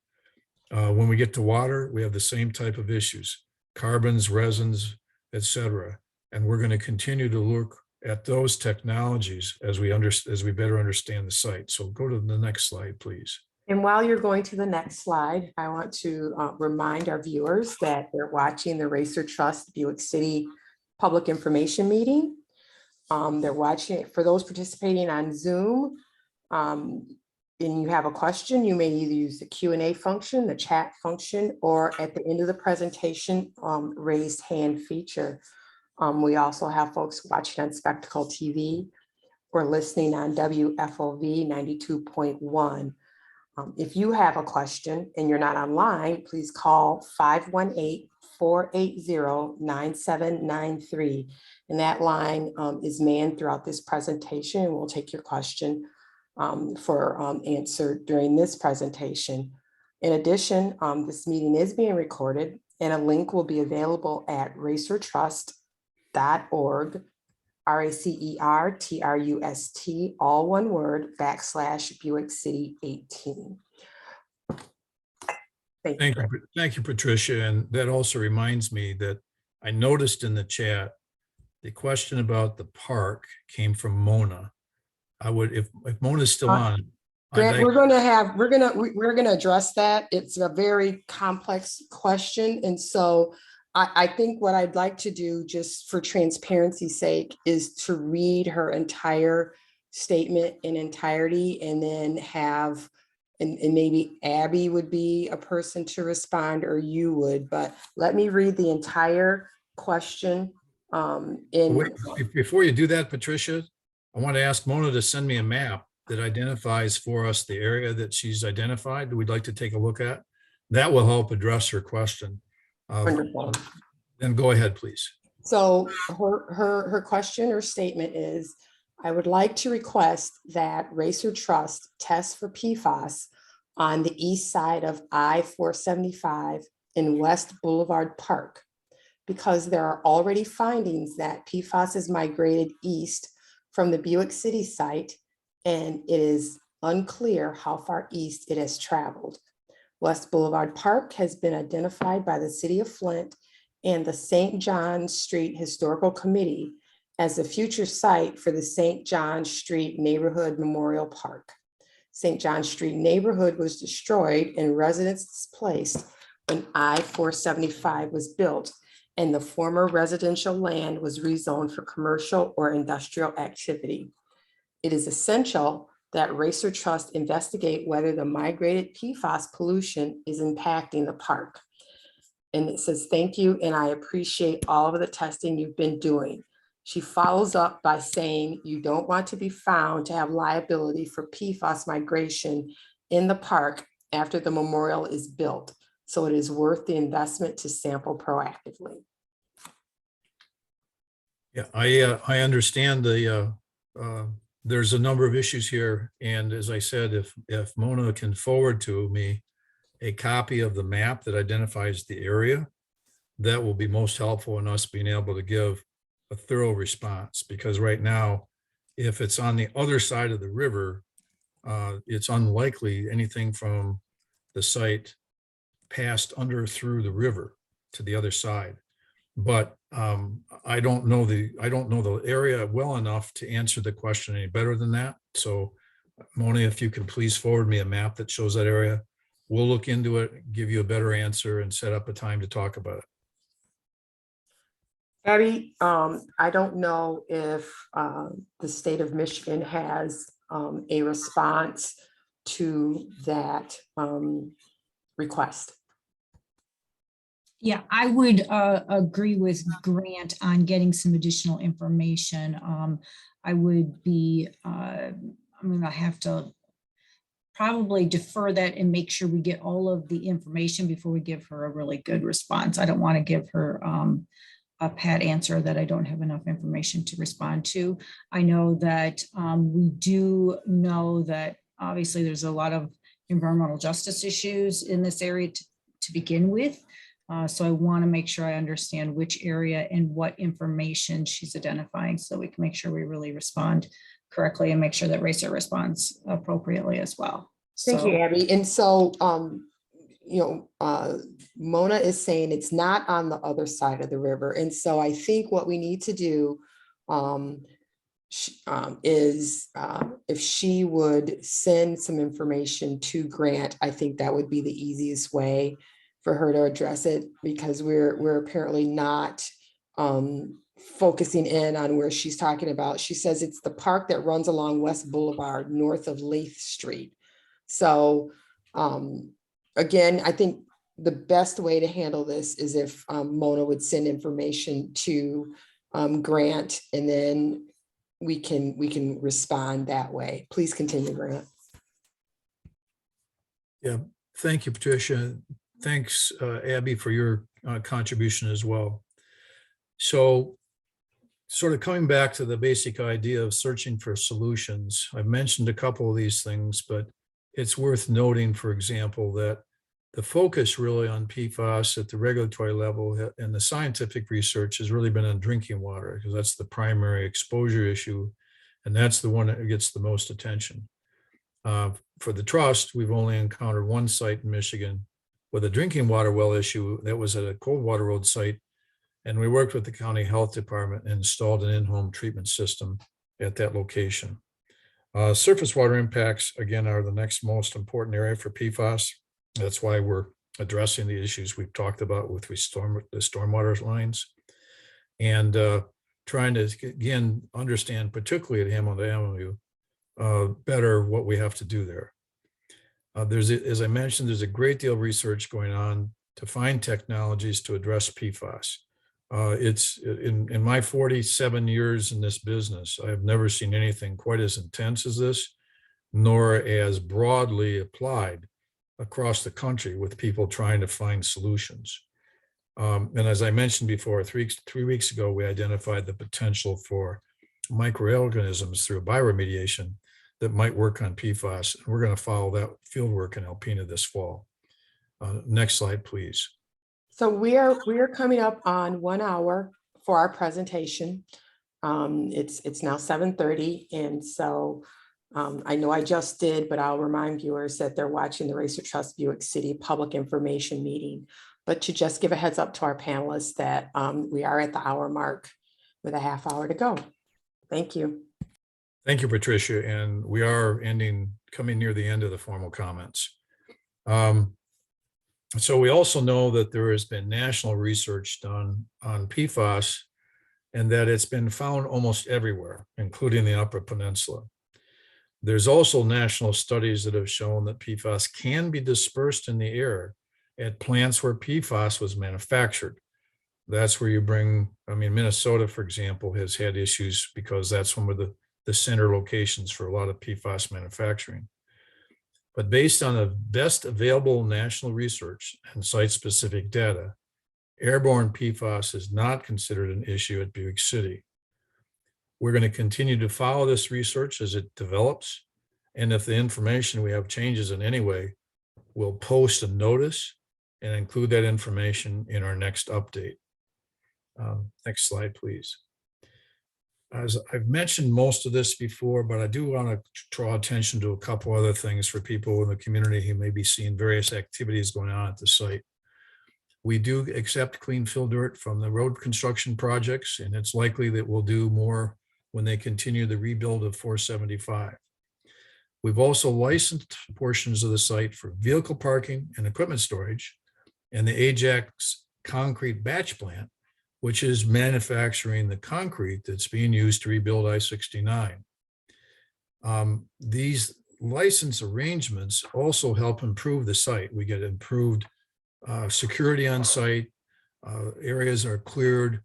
When we get to water, we have the same type of issues, carbons, resins, etc. And we're going to continue to look at those technologies as we better understand the site. So go to the next slide, please. And while you're going to the next slide, I want to remind our viewers that they're watching the RACER Trust Buick City Public Information Meeting. They're watching it for those participating on Zoom. And you have a question, you may either use the Q&A function, the chat function, or at the end of the presentation, raised hand feature. We also have folks watching on Spectacle TV or listening on WFOV 92.1. If you have a question and you're not online, please call 518-480-9793. And that line is manned throughout this presentation, and we'll take your question for answer during this presentation. In addition, this meeting is being recorded, and a link will be available at racertrust.org, RACERTRUST, all one word, /Buick City 18. Thank you, Patricia. And that also reminds me that I noticed in the chat, the question about the park came from Mona. I would, if Mona's still on. Grant, we're gonna address that. It's a very complex question. And so I think what I'd like to do, just for transparency's sake, is to read her entire statement in entirety, and then have, and maybe Abby would be a person to respond, or you would, but let me read the entire question. Wait, before you do that, Patricia, I want to ask Mona to send me a map that identifies for us the area that she's identified that we'd like to take a look at. That will help address her question. Wonderful. Then go ahead, please. So her question or statement is, I would like to request that RACER Trust test for PFAS on the east side of I-475 in West Boulevard Park, because there are already findings that PFAS has migrated east from the Buick City site, and it is unclear how far east it has traveled. West Boulevard Park has been identified by the City of Flint and the St. John Street Historical Committee as a future site for the St. John Street Neighborhood Memorial Park. St. John Street neighborhood was destroyed and residents displaced when I-475 was built, and the former residential land was rezoned for commercial or industrial activity. It is essential that RACER Trust investigate whether the migrated PFAS pollution is impacting the park. And it says, thank you, and I appreciate all of the testing you've been doing. She follows up by saying, you don't want to be found to have liability for PFAS migration in the park after the memorial is built. So it is worth the investment to sample proactively. Yeah, I understand there's a number of issues here. And as I said, if Mona can forward to me a copy of the map that identifies the area, that will be most helpful in us being able to give a thorough response. Because right now, if it's on the other side of the river, it's unlikely anything from the site passed under through the river to the other side. But I don't know the area well enough to answer the question any better than that. So Mona, if you can please forward me a map that shows that area, we'll look into it, give you a better answer, and set up a time to talk about it. Abby, I don't know if the state of Michigan has a response to that request. Yeah, I would agree with Grant on getting some additional information. I would be, I'm gonna have to probably defer that and make sure we get all of the information before we give her a really good response. I don't want to give her a pat answer that I don't have enough information to respond to. I know that we do know that obviously there's a lot of environmental justice issues in this area to begin with. So I want to make sure I understand which area and what information she's identifying so we can make sure we really respond correctly and make sure that RACER responds appropriately as well. Thank you, Abby. And so, Mona is saying it's not on the other side of the river. And so I think what we need to do is if she would send some information to Grant, I think that would be the easiest way for her to address it, because we're apparently not focusing in on where she's talking about. She says it's the park that runs along West Boulevard north of Lath Street. So again, I think the best way to handle this is if Mona would send information to Grant, and then we can respond that way. Please continue, Grant. Yeah, thank you, Patricia. Thanks, Abby, for your contribution as well. So sort of coming back to the basic idea of searching for solutions, I've mentioned a couple of these things, but it's worth noting, for example, that the focus really on PFAS at the regulatory level and the scientific research has really been on drinking water, because that's the primary exposure issue, and that's the one that gets the most attention. For the trust, we've only encountered one site in Michigan with a drinking water well issue that was at a Coldwater Road site, and we worked with the county health department and installed an in-home treatment system at that location. Surface water impacts, again, are the next most important area for PFAS. That's why we're addressing the issues we've talked about with the stormwater lines, and trying to, again, understand, particularly at Hamilton Avenue, better what we have to do there. As I mentioned, there's a great deal of research going on to find technologies to address PFAS. It's in my 47 years in this business, I have never seen anything quite as intense as this, nor as broadly applied across the country with people trying to find solutions. And as I mentioned before, three weeks ago, we identified the potential for microorganisms through bioremediation that might work on PFAS. And we're going to follow that field work in Alpena this fall. Next slide, please. So we are coming up on 1 hour for our presentation. It's now 7:30, and so I know I just did, but I'll remind viewers that they're watching the RACER Trust Buick City public information meeting. But to just give a heads up to our panelists that we are at the hour mark with a half hour to go. Thank you. Thank you, Patricia. And we are coming near the end of the formal comments. So we also know that there has been national research done on PFAS, and that it's been found almost everywhere, including the Upper Peninsula. There's also national studies that have shown that PFAS can be dispersed in the air at plants where PFAS was manufactured. That's where you bring, Minnesota, for example, has had issues because that's one of the center locations for a lot of PFAS manufacturing. But based on the best available national research and site-specific data, airborne PFAS is not considered an issue at Buick City. We're going to continue to follow this research as it develops, and if the information we have changes in any way, we'll post a notice and include that information in our next update. Next slide, please. As I've mentioned most of this before, but I do want to draw attention to a couple other things for people in the community who may be seeing various activities going on at the site. We do accept clean fill dirt from the road construction projects, and it's likely that we'll do more when they continue the rebuild of 475. We've also licensed portions of the site for vehicle parking and equipment storage, and the Ajax concrete batch plant, which is manufacturing the concrete that's being used to rebuild I-69. These license arrangements also help improve the site. We get improved security on site. Areas are cleared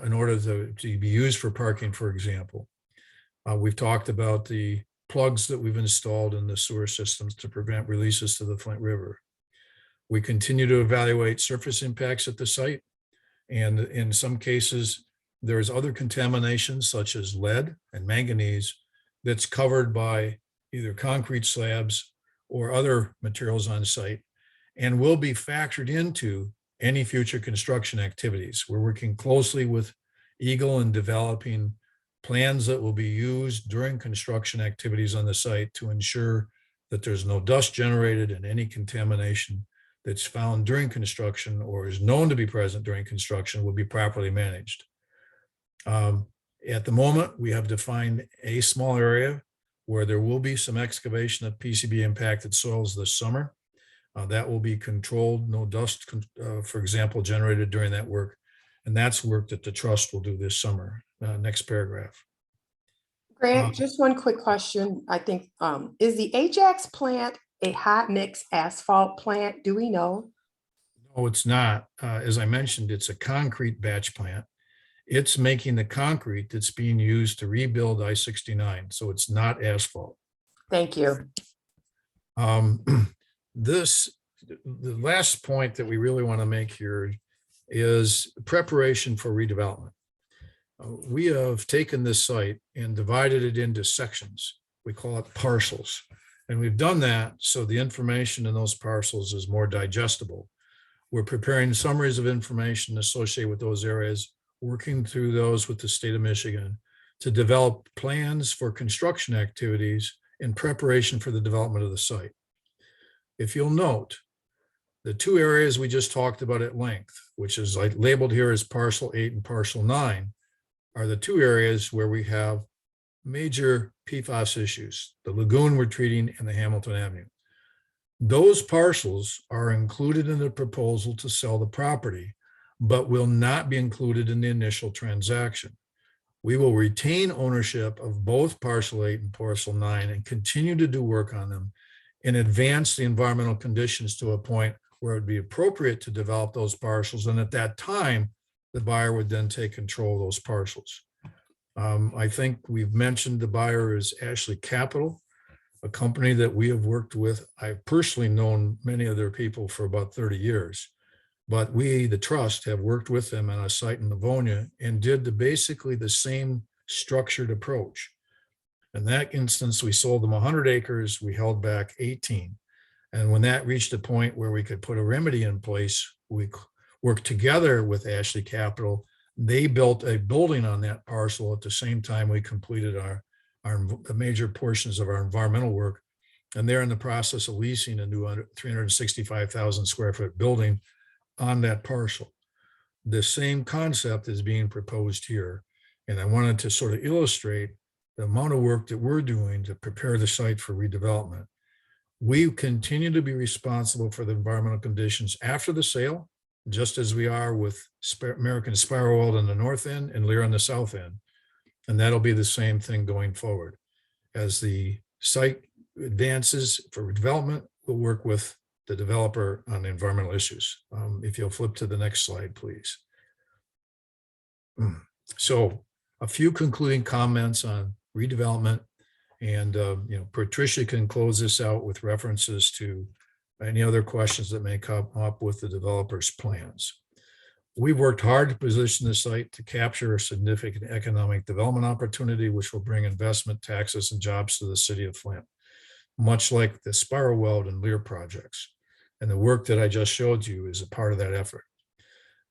in order to be used for parking, for example. We've talked about the plugs that we've installed in the sewer systems to prevent releases to the Flint River. We continue to evaluate surface impacts at the site. And in some cases, there's other contaminations such as lead and manganese that's covered by either concrete slabs or other materials on site and will be factored into any future construction activities. We're working closely with Eagle in developing plans that will be used during construction activities on the site to ensure that there's no dust generated and any contamination that's found during construction or is known to be present during construction will be properly managed. At the moment, we have defined a small area where there will be some excavation of PCB impacted soils this summer. That will be controlled, no dust, for example, generated during that work. And that's work that the trust will do this summer. Next paragraph. Grant, just one quick question. I think, is the Ajax plant a hot mix asphalt plant? Do we know? No, it's not. As I mentioned, it's a concrete batch plant. It's making the concrete that's being used to rebuild I-69. So it's not asphalt. Thank you. The last point that we really want to make here is preparation for redevelopment. We have taken this site and divided it into sections. We call it parcels. And we've done that so the information in those parcels is more digestible. We're preparing summaries of information associated with those areas, working through those with the state of Michigan to develop plans for construction activities in preparation for the development of the site. If you'll note, the two areas we just talked about at length, which is like labeled here as parcel 8 and parcel 9, are the two areas where we have major PFAS issues, the lagoon we're treating and the Hamilton Avenue. Those parcels are included in the proposal to sell the property, but will not be included in the initial transaction. We will retain ownership of both parcel 8 and parcel 9 and continue to do work on them and advance the environmental conditions to a point where it would be appropriate to develop those parcels. And at that time, the buyer would then take control of those parcels. I think we've mentioned the buyer is Ashley Capital, a company that we have worked with. I've personally known many of their people for about 30 years, but we, the trust, have worked with them on a site in Livonia and did basically the same structured approach. In that instance, we sold them 100 acres, we held back 18. And when that reached a point where we could put a remedy in place, we worked together with Ashley Capital. They built a building on that parcel at the same time we completed the major portions of our environmental work. And they're in the process of leasing a new 365,000 square foot building on that parcel. The same concept is being proposed here. And I wanted to sort of illustrate the amount of work that we're doing to prepare the site for redevelopment. We continue to be responsible for the environmental conditions after the sale, just as we are with American Spiral World on the north end and Lear on the south end. And that'll be the same thing going forward. As the site advances for development, we'll work with the developer on the environmental issues. If you'll flip to the next slide, please. So a few concluding comments on redevelopment. And Patricia can close this out with references to any other questions that may come up with the developer's plans. We've worked hard to position the site to capture a significant economic development opportunity, which will bring investment, taxes, and jobs to the city of Flint, much like the Spiral Weld and Lear projects. And the work that I just showed you is a part of that effort.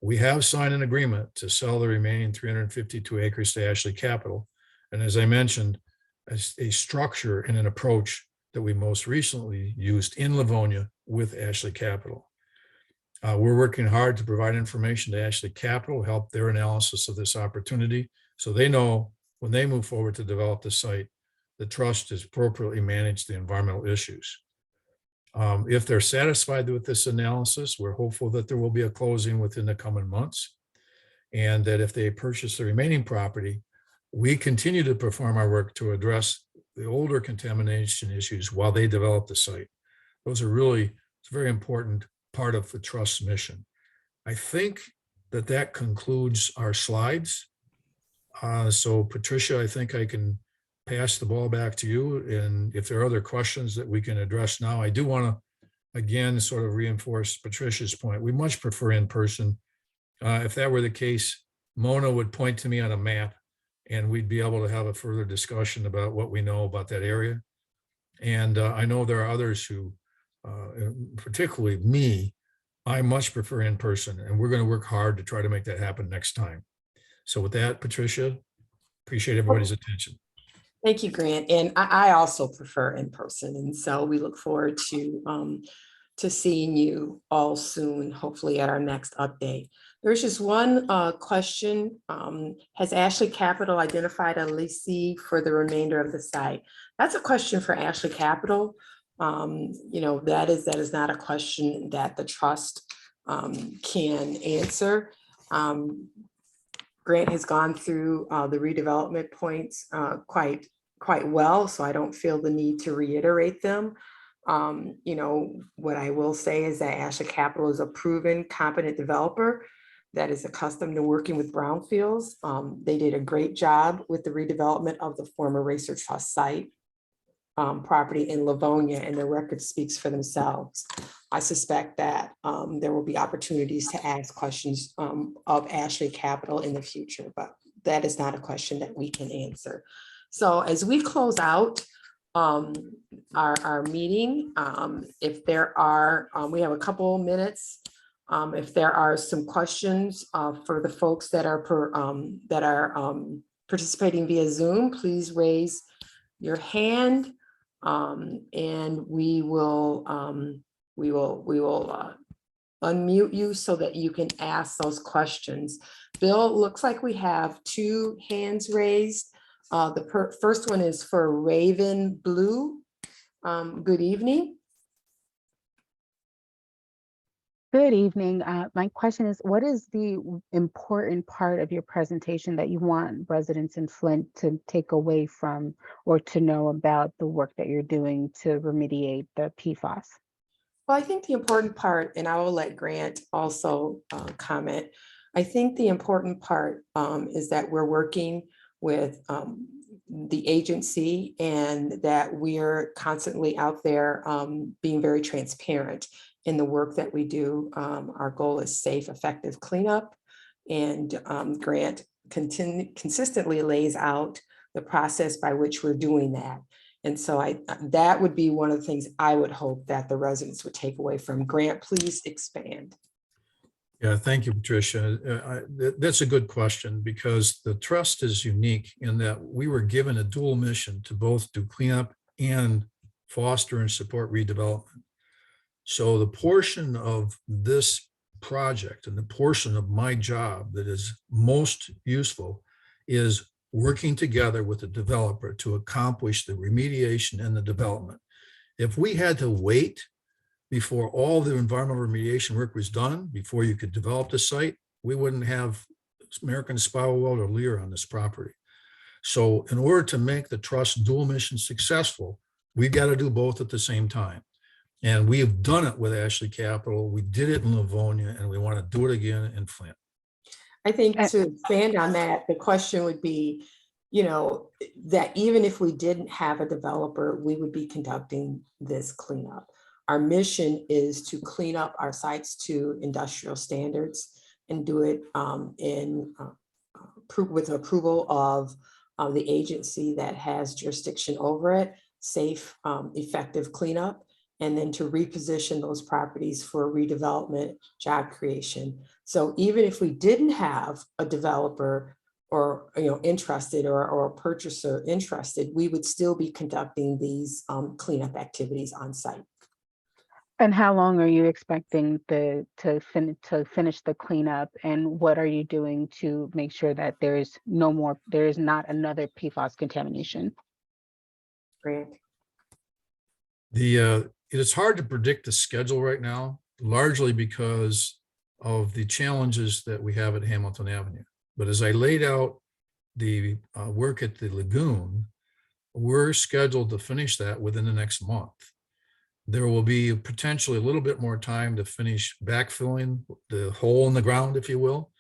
We have signed an agreement to sell the remaining 352 acres to Ashley Capital. And as I mentioned, as a structure and an approach that we most recently used in Livonia with Ashley Capital. We're working hard to provide information to Ashley Capital, help their analysis of this opportunity, so they know when they move forward to develop the site, the trust has appropriately managed the environmental issues. If they're satisfied with this analysis, we're hopeful that there will be a closing within the coming months, and that if they purchase the remaining property, we continue to perform our work to address the older contamination issues while they develop the site. Those are really, it's a very important part of the trust's mission. I think that concludes our slides. So Patricia, I think I can pass the ball back to you. And if there are other questions that we can address now, I do want to, again, sort of reinforce Patricia's point. We much prefer in person. If that were the case, Mona would point to me on a map and we'd be able to have a further discussion about what we know about that area. And I know there are others who, particularly me, I much prefer in person, and we're going to work hard to try to make that happen next time. So with that, Patricia, appreciate everybody's attention. Thank you, Grant. And I also prefer in person. And so we look forward to seeing you all soon, hopefully at our next update. There's just one question. Has Ashley Capital identified a lessee for the remainder of the site? That's a question for Ashley Capital. That is not a question that the trust can answer. Grant has gone through the redevelopment points quite well, so I don't feel the need to reiterate them. What I will say is that Ashley Capital is a proven, competent developer that is accustomed to working with brownfields. They did a great job with the redevelopment of the former RACER Trust site property in Livonia, and the record speaks for themselves. I suspect that there will be opportunities to ask questions of Ashley Capital in the future, but that is not a question that we can answer. So as we close out our meeting, if there are, we have a couple minutes. If there are some questions for the folks that are participating via Zoom, please raise your hand, and we will unmute you so that you can ask those questions. Bill, looks like we have 2 hands raised. The first one is for Raven Blue. Good evening. Good evening. My question is, what is the important part of your presentation that you want residents in Flint to take away from or to know about the work that you're doing to remediate the PFAS? Well, I think the important part, and I will let Grant also comment, I think the important part is that we're working with the agency and that we're constantly out there being very transparent in the work that we do. Our goal is safe, effective cleanup, and Grant consistently lays out the process by which we're doing that. And so that would be one of the things I would hope that the residents would take away from. Grant, please expand. Yeah, thank you, Patricia. That's a good question, because the trust is unique in that we were given a dual mission to both do cleanup and foster and support redevelopment. So the portion of this project and the portion of my job that is most useful is working together with the developer to accomplish the remediation and the development. If we had to wait before all the environmental remediation work was done, before you could develop the site, we wouldn't have American Spywell or Lear on this property. So in order to make the trust dual mission successful, we've got to do both at the same time. And we have done it with Ashley Capital. We did it in Livonia, and we want to do it again in Flint. I think to expand on that, the question would be, that even if we didn't have a developer, we would be conducting this cleanup. Our mission is to clean up our sites to industrial standards and do it with approval of the agency that has jurisdiction over it, safe, effective cleanup, and then to reposition those properties for redevelopment, job creation. So even if we didn't have a developer or interested or a purchaser interested, we would still be conducting these cleanup activities on site. And how long are you expecting to finish the cleanup, and what are you doing to make sure that there is not another PFAS contamination? Great. It is hard to predict the schedule right now, largely because of the challenges that we have at Hamilton Avenue. But as I laid out the work at the lagoon, we're scheduled to finish that within the next month. There will be potentially a little bit more time to finish backfilling the hole in the ground, if you will,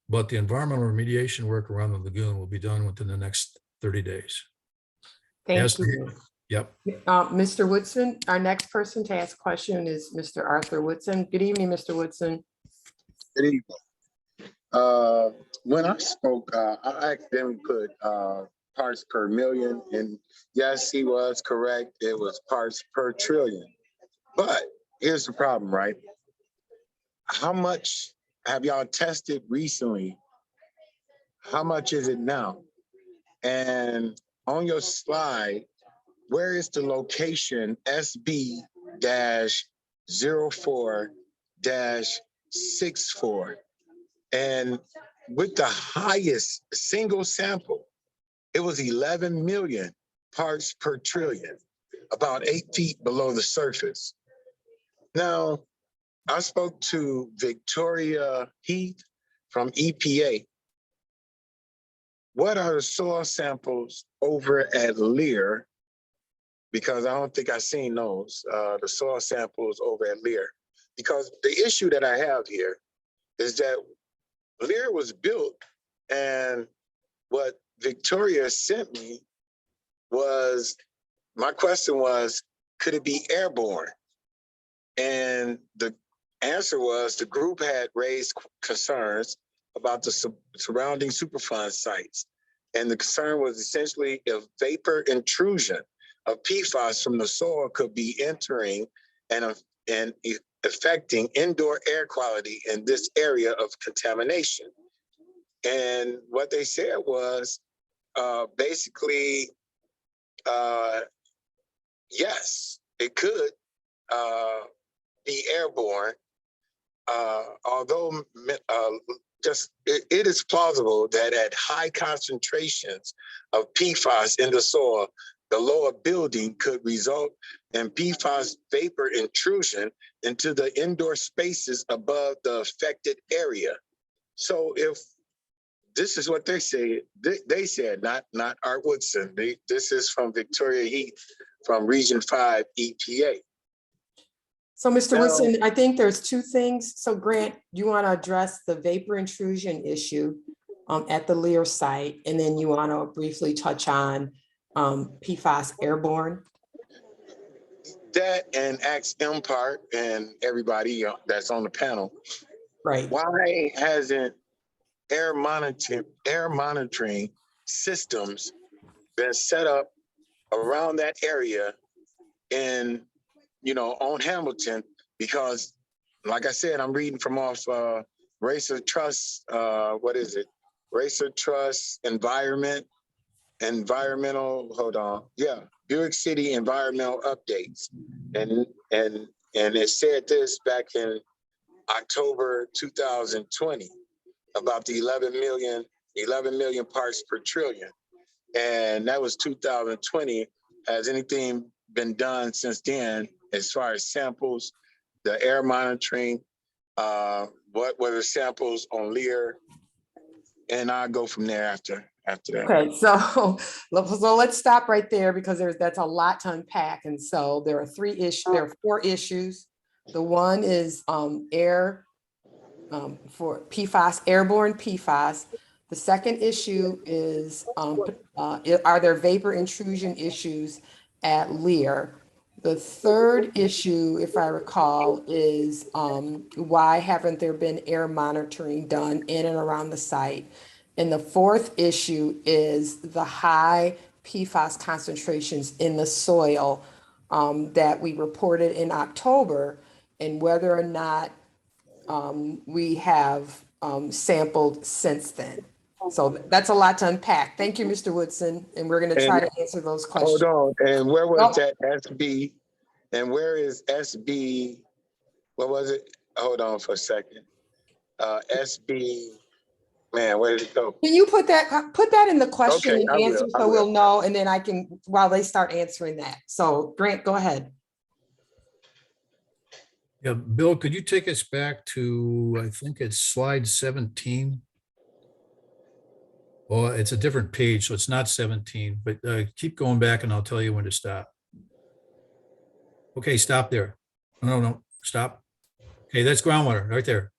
but the environmental remediation work around the lagoon will be done within the next 30 days. Thank you. Yep. Mr. Woodson, our next person to ask a question is Mr. Arthur Woodson. Good evening, Mr. Woodson. Good evening. When I spoke, I accidentally put parts per million, and yes, he was correct. It was parts per trillion. But here's the problem, right? How much have y'all tested recently? How much is it now? And on your slide, where is the location SB-04-64? And with the highest single sample, it was 11 million parts per trillion, about 8 feet below the surface. Now, I spoke to Victoria Heath from EPA. What are the soil samples over at Lear? Because I don't think I've seen those, the soil samples over at Lear. Because the issue that I have here is that Lear was built, and what Victoria sent me was, my question was, could it be airborne? And the answer was the group had raised concerns about the surrounding Superfund sites. And the concern was essentially if vapor intrusion of PFAS from the soil could be entering and affecting indoor air quality in this area of contamination. And what they said was basically, yes, it could be airborne, although it is plausible that at high concentrations of PFAS in the soil, the lower building could result in PFAS vapor intrusion into the indoor spaces above the affected area. So if this is what they say, they said, not Art Woodson. This is from Victoria Heath from Region 5 EPA. So Mr. Woodson, I think there's two things. So Grant, you want to address the vapor intrusion issue at the Lear site, and then you want to briefly touch on PFAS airborne. That, and ask MPART and everybody that's on the panel, Right. why hasn't air monitoring systems been set up around that area in, on Hamilton? Because like I said, I'm reading from off RACER Trust, what is it? RACER Trust Buick City environmental updates. And it said this back in October 2020 about the 11 million parts per trillion. And that was 2020. Has anything been done since then as far as samples, the air monitoring? What were the samples on Lear? And I'll go from there after that. Okay, so let's stop right there because that's a lot to unpack. And so there are four issues. The one is air for PFAS, airborne PFAS. The second issue is are there vapor intrusion issues at Lear? The third issue, if I recall, is why haven't there been air monitoring done in and around the site? And the fourth issue is the high PFAS concentrations in the soil that we reported in October, and whether or not we have sampled since then. So that's a lot to unpack. Thank you, Mr. Woodson. And we're going to try to answer those questions. Hold on. And where was that SB? And where is SB? What was it? Hold on for a second. SB, man, where did it go? Can you put that in the question Okay, and answer so we'll know, and then I can, while they start answering that. So Grant, go ahead. Yeah, Bill, could you take us back to, I think it's slide 17? Well, it's a different page, so it's not 17, but keep going back and I'll tell you when to stop. Okay, stop there. No, stop. Okay, that's groundwater right there.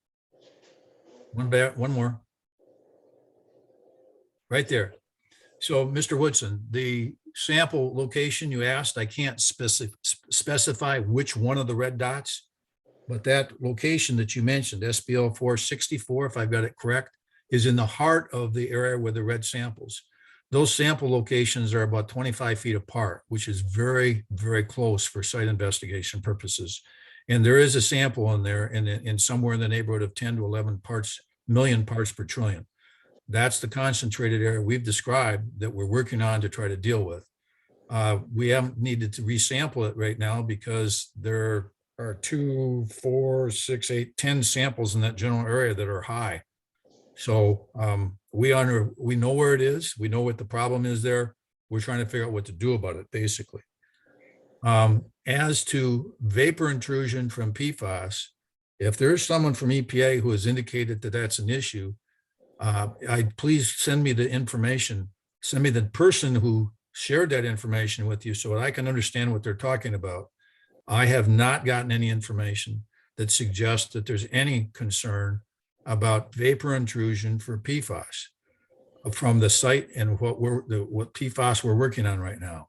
One more. Right there. So, Mr. Woodson, the sample location you asked, I can't specify which one of the red dots, but that location that you mentioned, SBL 464, if I've got it correct, is in the heart of the area where the red samples. Those sample locations are about 25 feet apart, which is very, very close for site investigation purposes. And there is a sample in there in somewhere in the neighborhood of 10 to 11 million parts per trillion. That's the concentrated area we've described that we're working on to try to deal with. We haven't needed to resample it right now because there are 2, 4, 6, 8, 10 samples in that general area that are high. So we know where it is. We know what the problem is there. We're trying to figure out what to do about it, basically. As to vapor intrusion from PFAS, if there's someone from EPA who has indicated that that's an issue, please send me the information. Send me the person who shared that information with you so that I can understand what they're talking about. I have not gotten any information that suggests that there's any concern about vapor intrusion for PFAS from the site and what PFAS we're working on right now.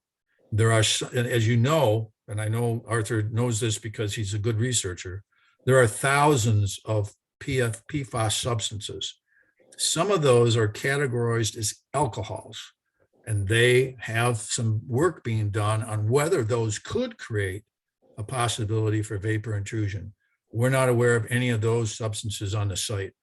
There are, as you know, and I know Arthur knows this because he's a good researcher, there are thousands of PFAS substances. Some of those are categorized as alcohols, and they have some work being done on whether those could create a possibility for vapor intrusion. We're not aware of any of those substances on the site.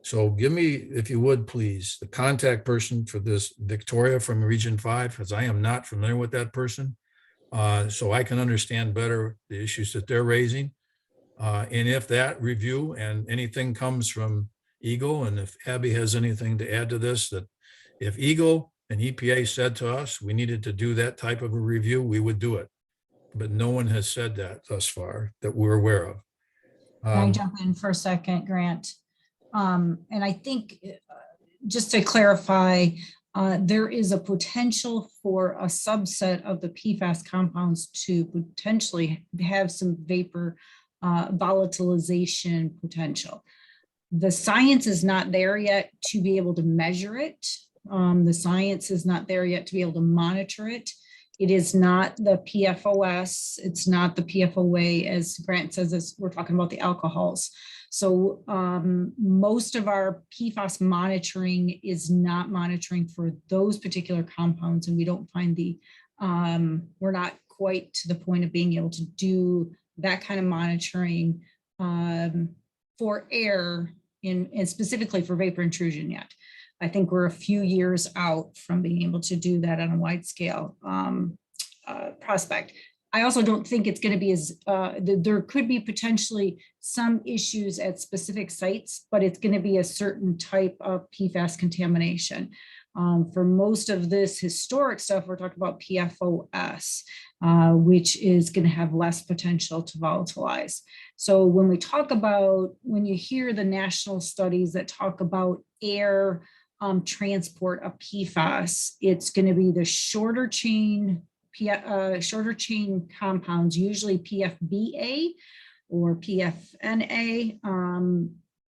So give me, if you would, please, the contact person for this, Victoria from Region 5, because I am not familiar with that person. So I can understand better the issues that they're raising. And if that review and anything comes from Eagle, and if Abby has anything to add to this, that if Eagle and EPA said to us we needed to do that type of a review, we would do it. But no one has said that thus far that we're aware of. Can I jump in for a second, Grant? And I think just to clarify, there is a potential for a subset of the PFAS compounds to potentially have some vapor volatilization potential. The science is not there yet to be able to measure it. The science is not there yet to be able to monitor it. It is not the PFOS. It's not the PFOA, as Grant says, as we're talking about the alcohols. So most of our PFAS monitoring is not monitoring for those particular compounds, and we don't find we're not quite to the point of being able to do that kind of monitoring for air and specifically for vapor intrusion yet. I think we're a few years out from being able to do that on a wide scale prospect. I also don't think it's going to be as, there could be potentially some issues at specific sites, but it's going to be a certain type of PFAS contamination. For most of this historic stuff, we're talking about PFOS, which is going to have less potential to volatilize. So when we talk about, when you hear the national studies that talk about air transport of PFAS, it's going to be the shorter chain compounds, usually PFBA or PFNA,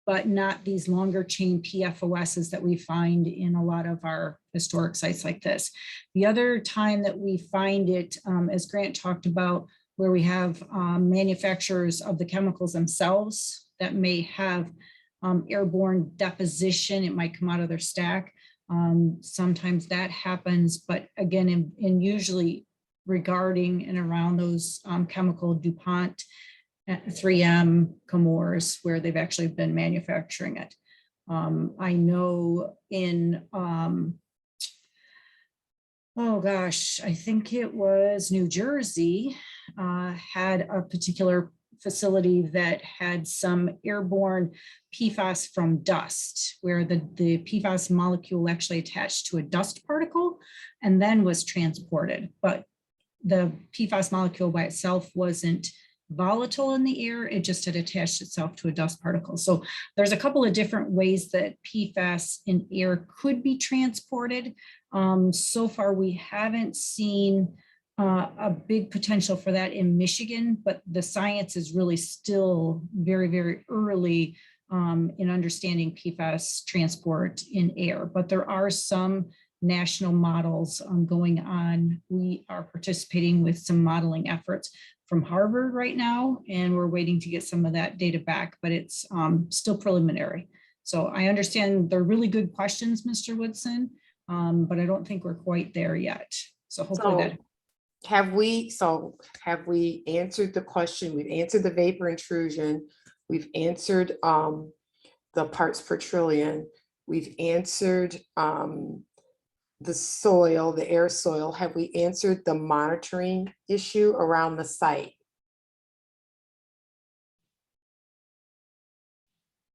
but not these longer chain PFOSs that we find in a lot of our historic sites like this. The other time that we find it, as Grant talked about, where we have manufacturers of the chemicals themselves that may have airborne deposition, it might come out of their stack. Sometimes that happens, but again, in usually regarding and around those chemical DuPont, 3M, Chemours, where they've actually been manufacturing it. I know in, oh gosh, I think it was New Jersey, had a particular facility that had some airborne PFAS from dust, where the PFAS molecule actually attached to a dust particle and then was transported. But the PFAS molecule by itself wasn't volatile in the air, it just had attached itself to a dust particle. So there's a couple of different ways that PFAS in air could be transported. So far, we haven't seen a big potential for that in Michigan, but the science is really still very, very early in understanding PFAS transport in air. But there are some national models going on. We are participating with some modeling efforts from Harvard right now, and we're waiting to get some of that data back, but it's still preliminary. So I understand they're really good questions, Mr. Woodson, but I don't think we're quite there yet. So hopefully that. Have we answered the question? We've answered the vapor intrusion. We've answered the parts per trillion. We've answered the soil, the air soil. Have we answered the monitoring issue around the site?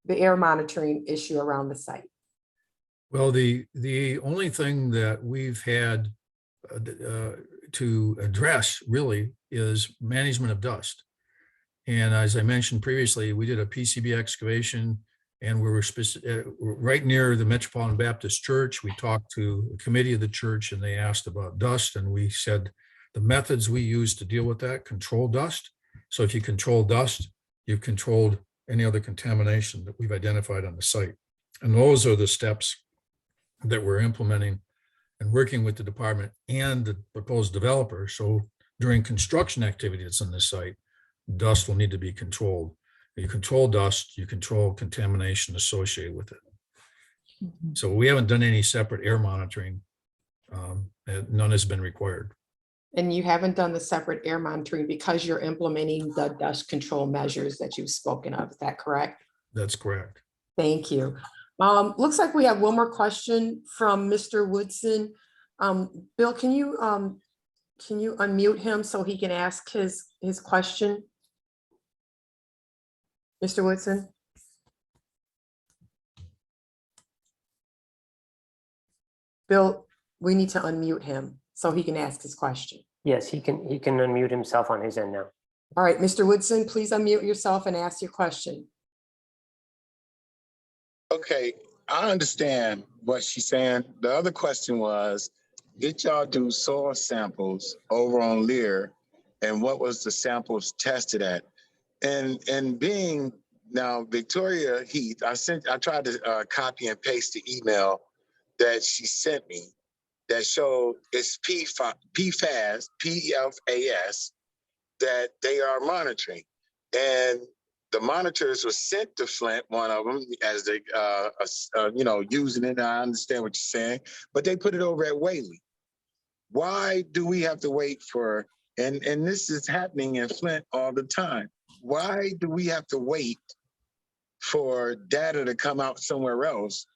The air monitoring issue around the site. Well, the only thing that we've had to address really is management of dust. And as I mentioned previously, we did a PCB excavation and we were right near the Metropolitan Baptist Church. We talked to a committee of the church and they asked about dust. And we said the methods we use to deal with that, control dust. So if you control dust, you've controlled any other contamination that we've identified on the site. And those are the steps that we're implementing and working with the department and the proposed developer. So during construction activity that's on this site, dust will need to be controlled. You control dust, you control contamination associated with it. Mhm. So we haven't done any separate air monitoring. None has been required. And you haven't done the separate air monitoring because you're implementing the dust control measures that you've spoken of. Is that correct? That's correct. Thank you. Looks like we have one more question from Mr. Woodson. Bill, can you unmute him so he can ask his question? Mr. Woodson? Bill, we need to unmute him so he can ask his question. Yes, he can unmute himself on his end now. All right, Mr. Woodson, please unmute yourself and ask your question. Okay, I understand what she's saying. The other question was, did y'all do soil samples over on Lear? And what was the samples tested at? And being now Victoria Heath, I tried to copy and paste the email that she sent me that showed it's PFAS, PFAS, that they are monitoring. And the monitors were sent to Flint, one of them, as they, using it. I understand what you're saying, but they put it over at Whaley. Why do we have to wait for, and this is happening in Flint all the time. Why do we have to wait for data to come out somewhere else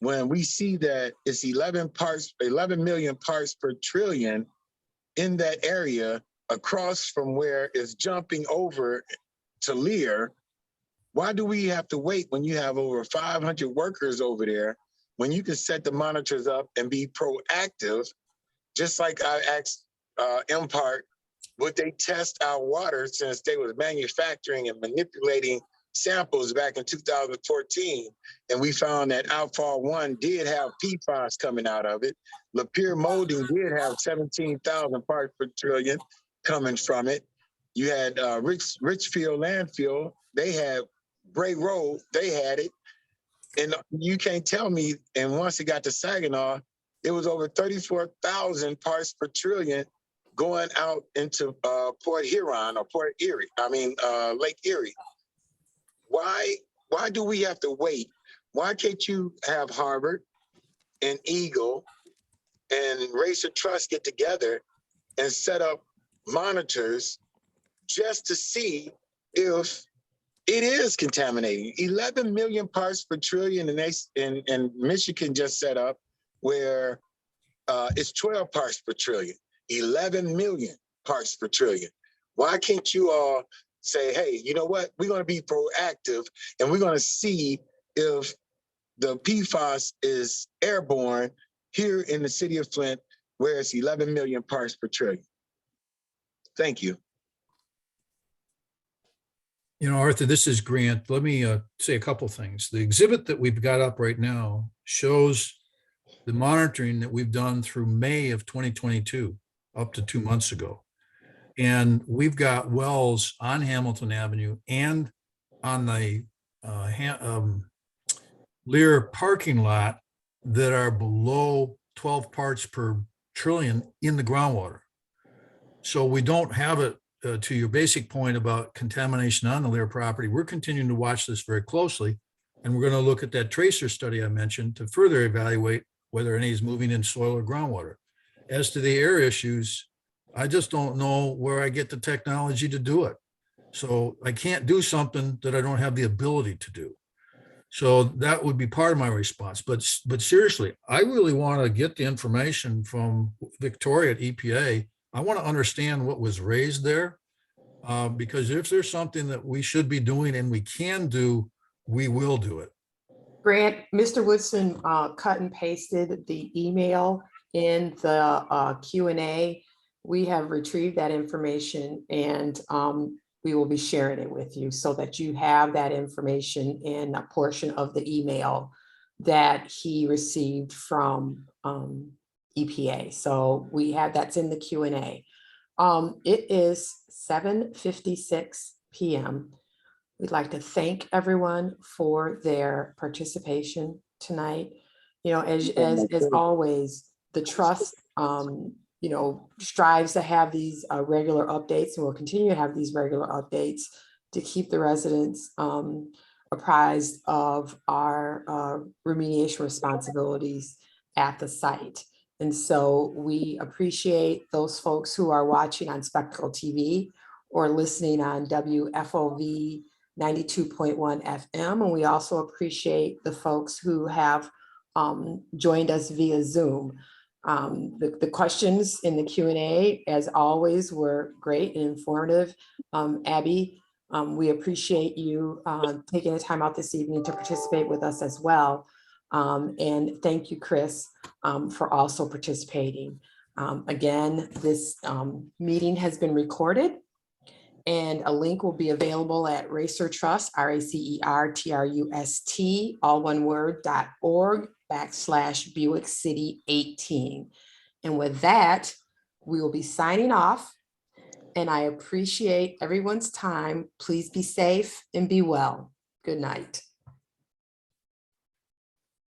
when we see that it's 11 million parts per trillion in that area across from where it's jumping over to Lear? Why do we have to wait when you have over 500 workers over there, when you can set the monitors up and be proactive? Just like I asked Empart, would they test our water since they was manufacturing and manipulating samples back in 2014? And we found that Outfall 1 did have PFAS coming out of it. Lapeer Molding did have 17,000 parts per trillion coming from it. You had Richfield Landfill, they had Bray Road, they had it. And you can't tell me, and once it got to Saginaw, it was over 34,000 parts per trillion going out into Port Huron or Lake Erie. Why do we have to wait? Why can't you have Harvard and Eagle and RACER Trust get together and set up monitors just to see if it is contaminating? 11 million parts per trillion, and Michigan just set up where it's 12 parts per trillion, 11 million parts per trillion. Why can't you all say, hey, you know what? We're going to be proactive and we're going to see if the PFAS is airborne here in the city of Flint, where it's 11 million parts per trillion. Thank you. You know, Arthur, this is Grant. Let me say a couple things. The exhibit that we've got up right now shows the monitoring that we've done through May of 2022, up to 2 months ago. And we've got wells on Hamilton Avenue and on the Lear parking lot that are below 12 parts per trillion in the groundwater. So we don't have it, to your basic point about contamination on the Lear property. We're continuing to watch this very closely. And we're going to look at that tracer study I mentioned to further evaluate whether any is moving in soil or groundwater. As to the air issues, I just don't know where I get the technology to do it. So I can't do something that I don't have the ability to do. So that would be part of my response. But seriously, I really want to get the information from Victoria at EPA. I want to understand what was raised there, because if there's something that we should be doing and we can do, we will do it. Grant, Mr. Woodson cut and pasted the email in the Q&A. We have retrieved that information and we will be sharing it with you so that you have that information in a portion of the email that he received from EPA. So we have, that's in the Q&A. It is 7:56 p.m. We'd like to thank everyone for their participation tonight. You know, as always, the trust, you know, strives to have these regular updates, and will continue to have these regular updates to keep the residents apprised of our remediation responsibilities at the site. And so we appreciate those folks who are watching on Spectacle TV or listening on WFOV 92.1 FM. And we also appreciate the folks who have joined us via Zoom. The questions in the Q&A, as always, were great and informative. Abby, we appreciate you taking the time out this evening to participate with us as well. And thank you, Chris, for also participating. Again, this meeting has been recorded, and a link will be available at RACER Trust, RACER, all one word, .org/Buick City 18. And with that, we will be signing off. And I appreciate everyone's time. Please be safe and be well. Good night.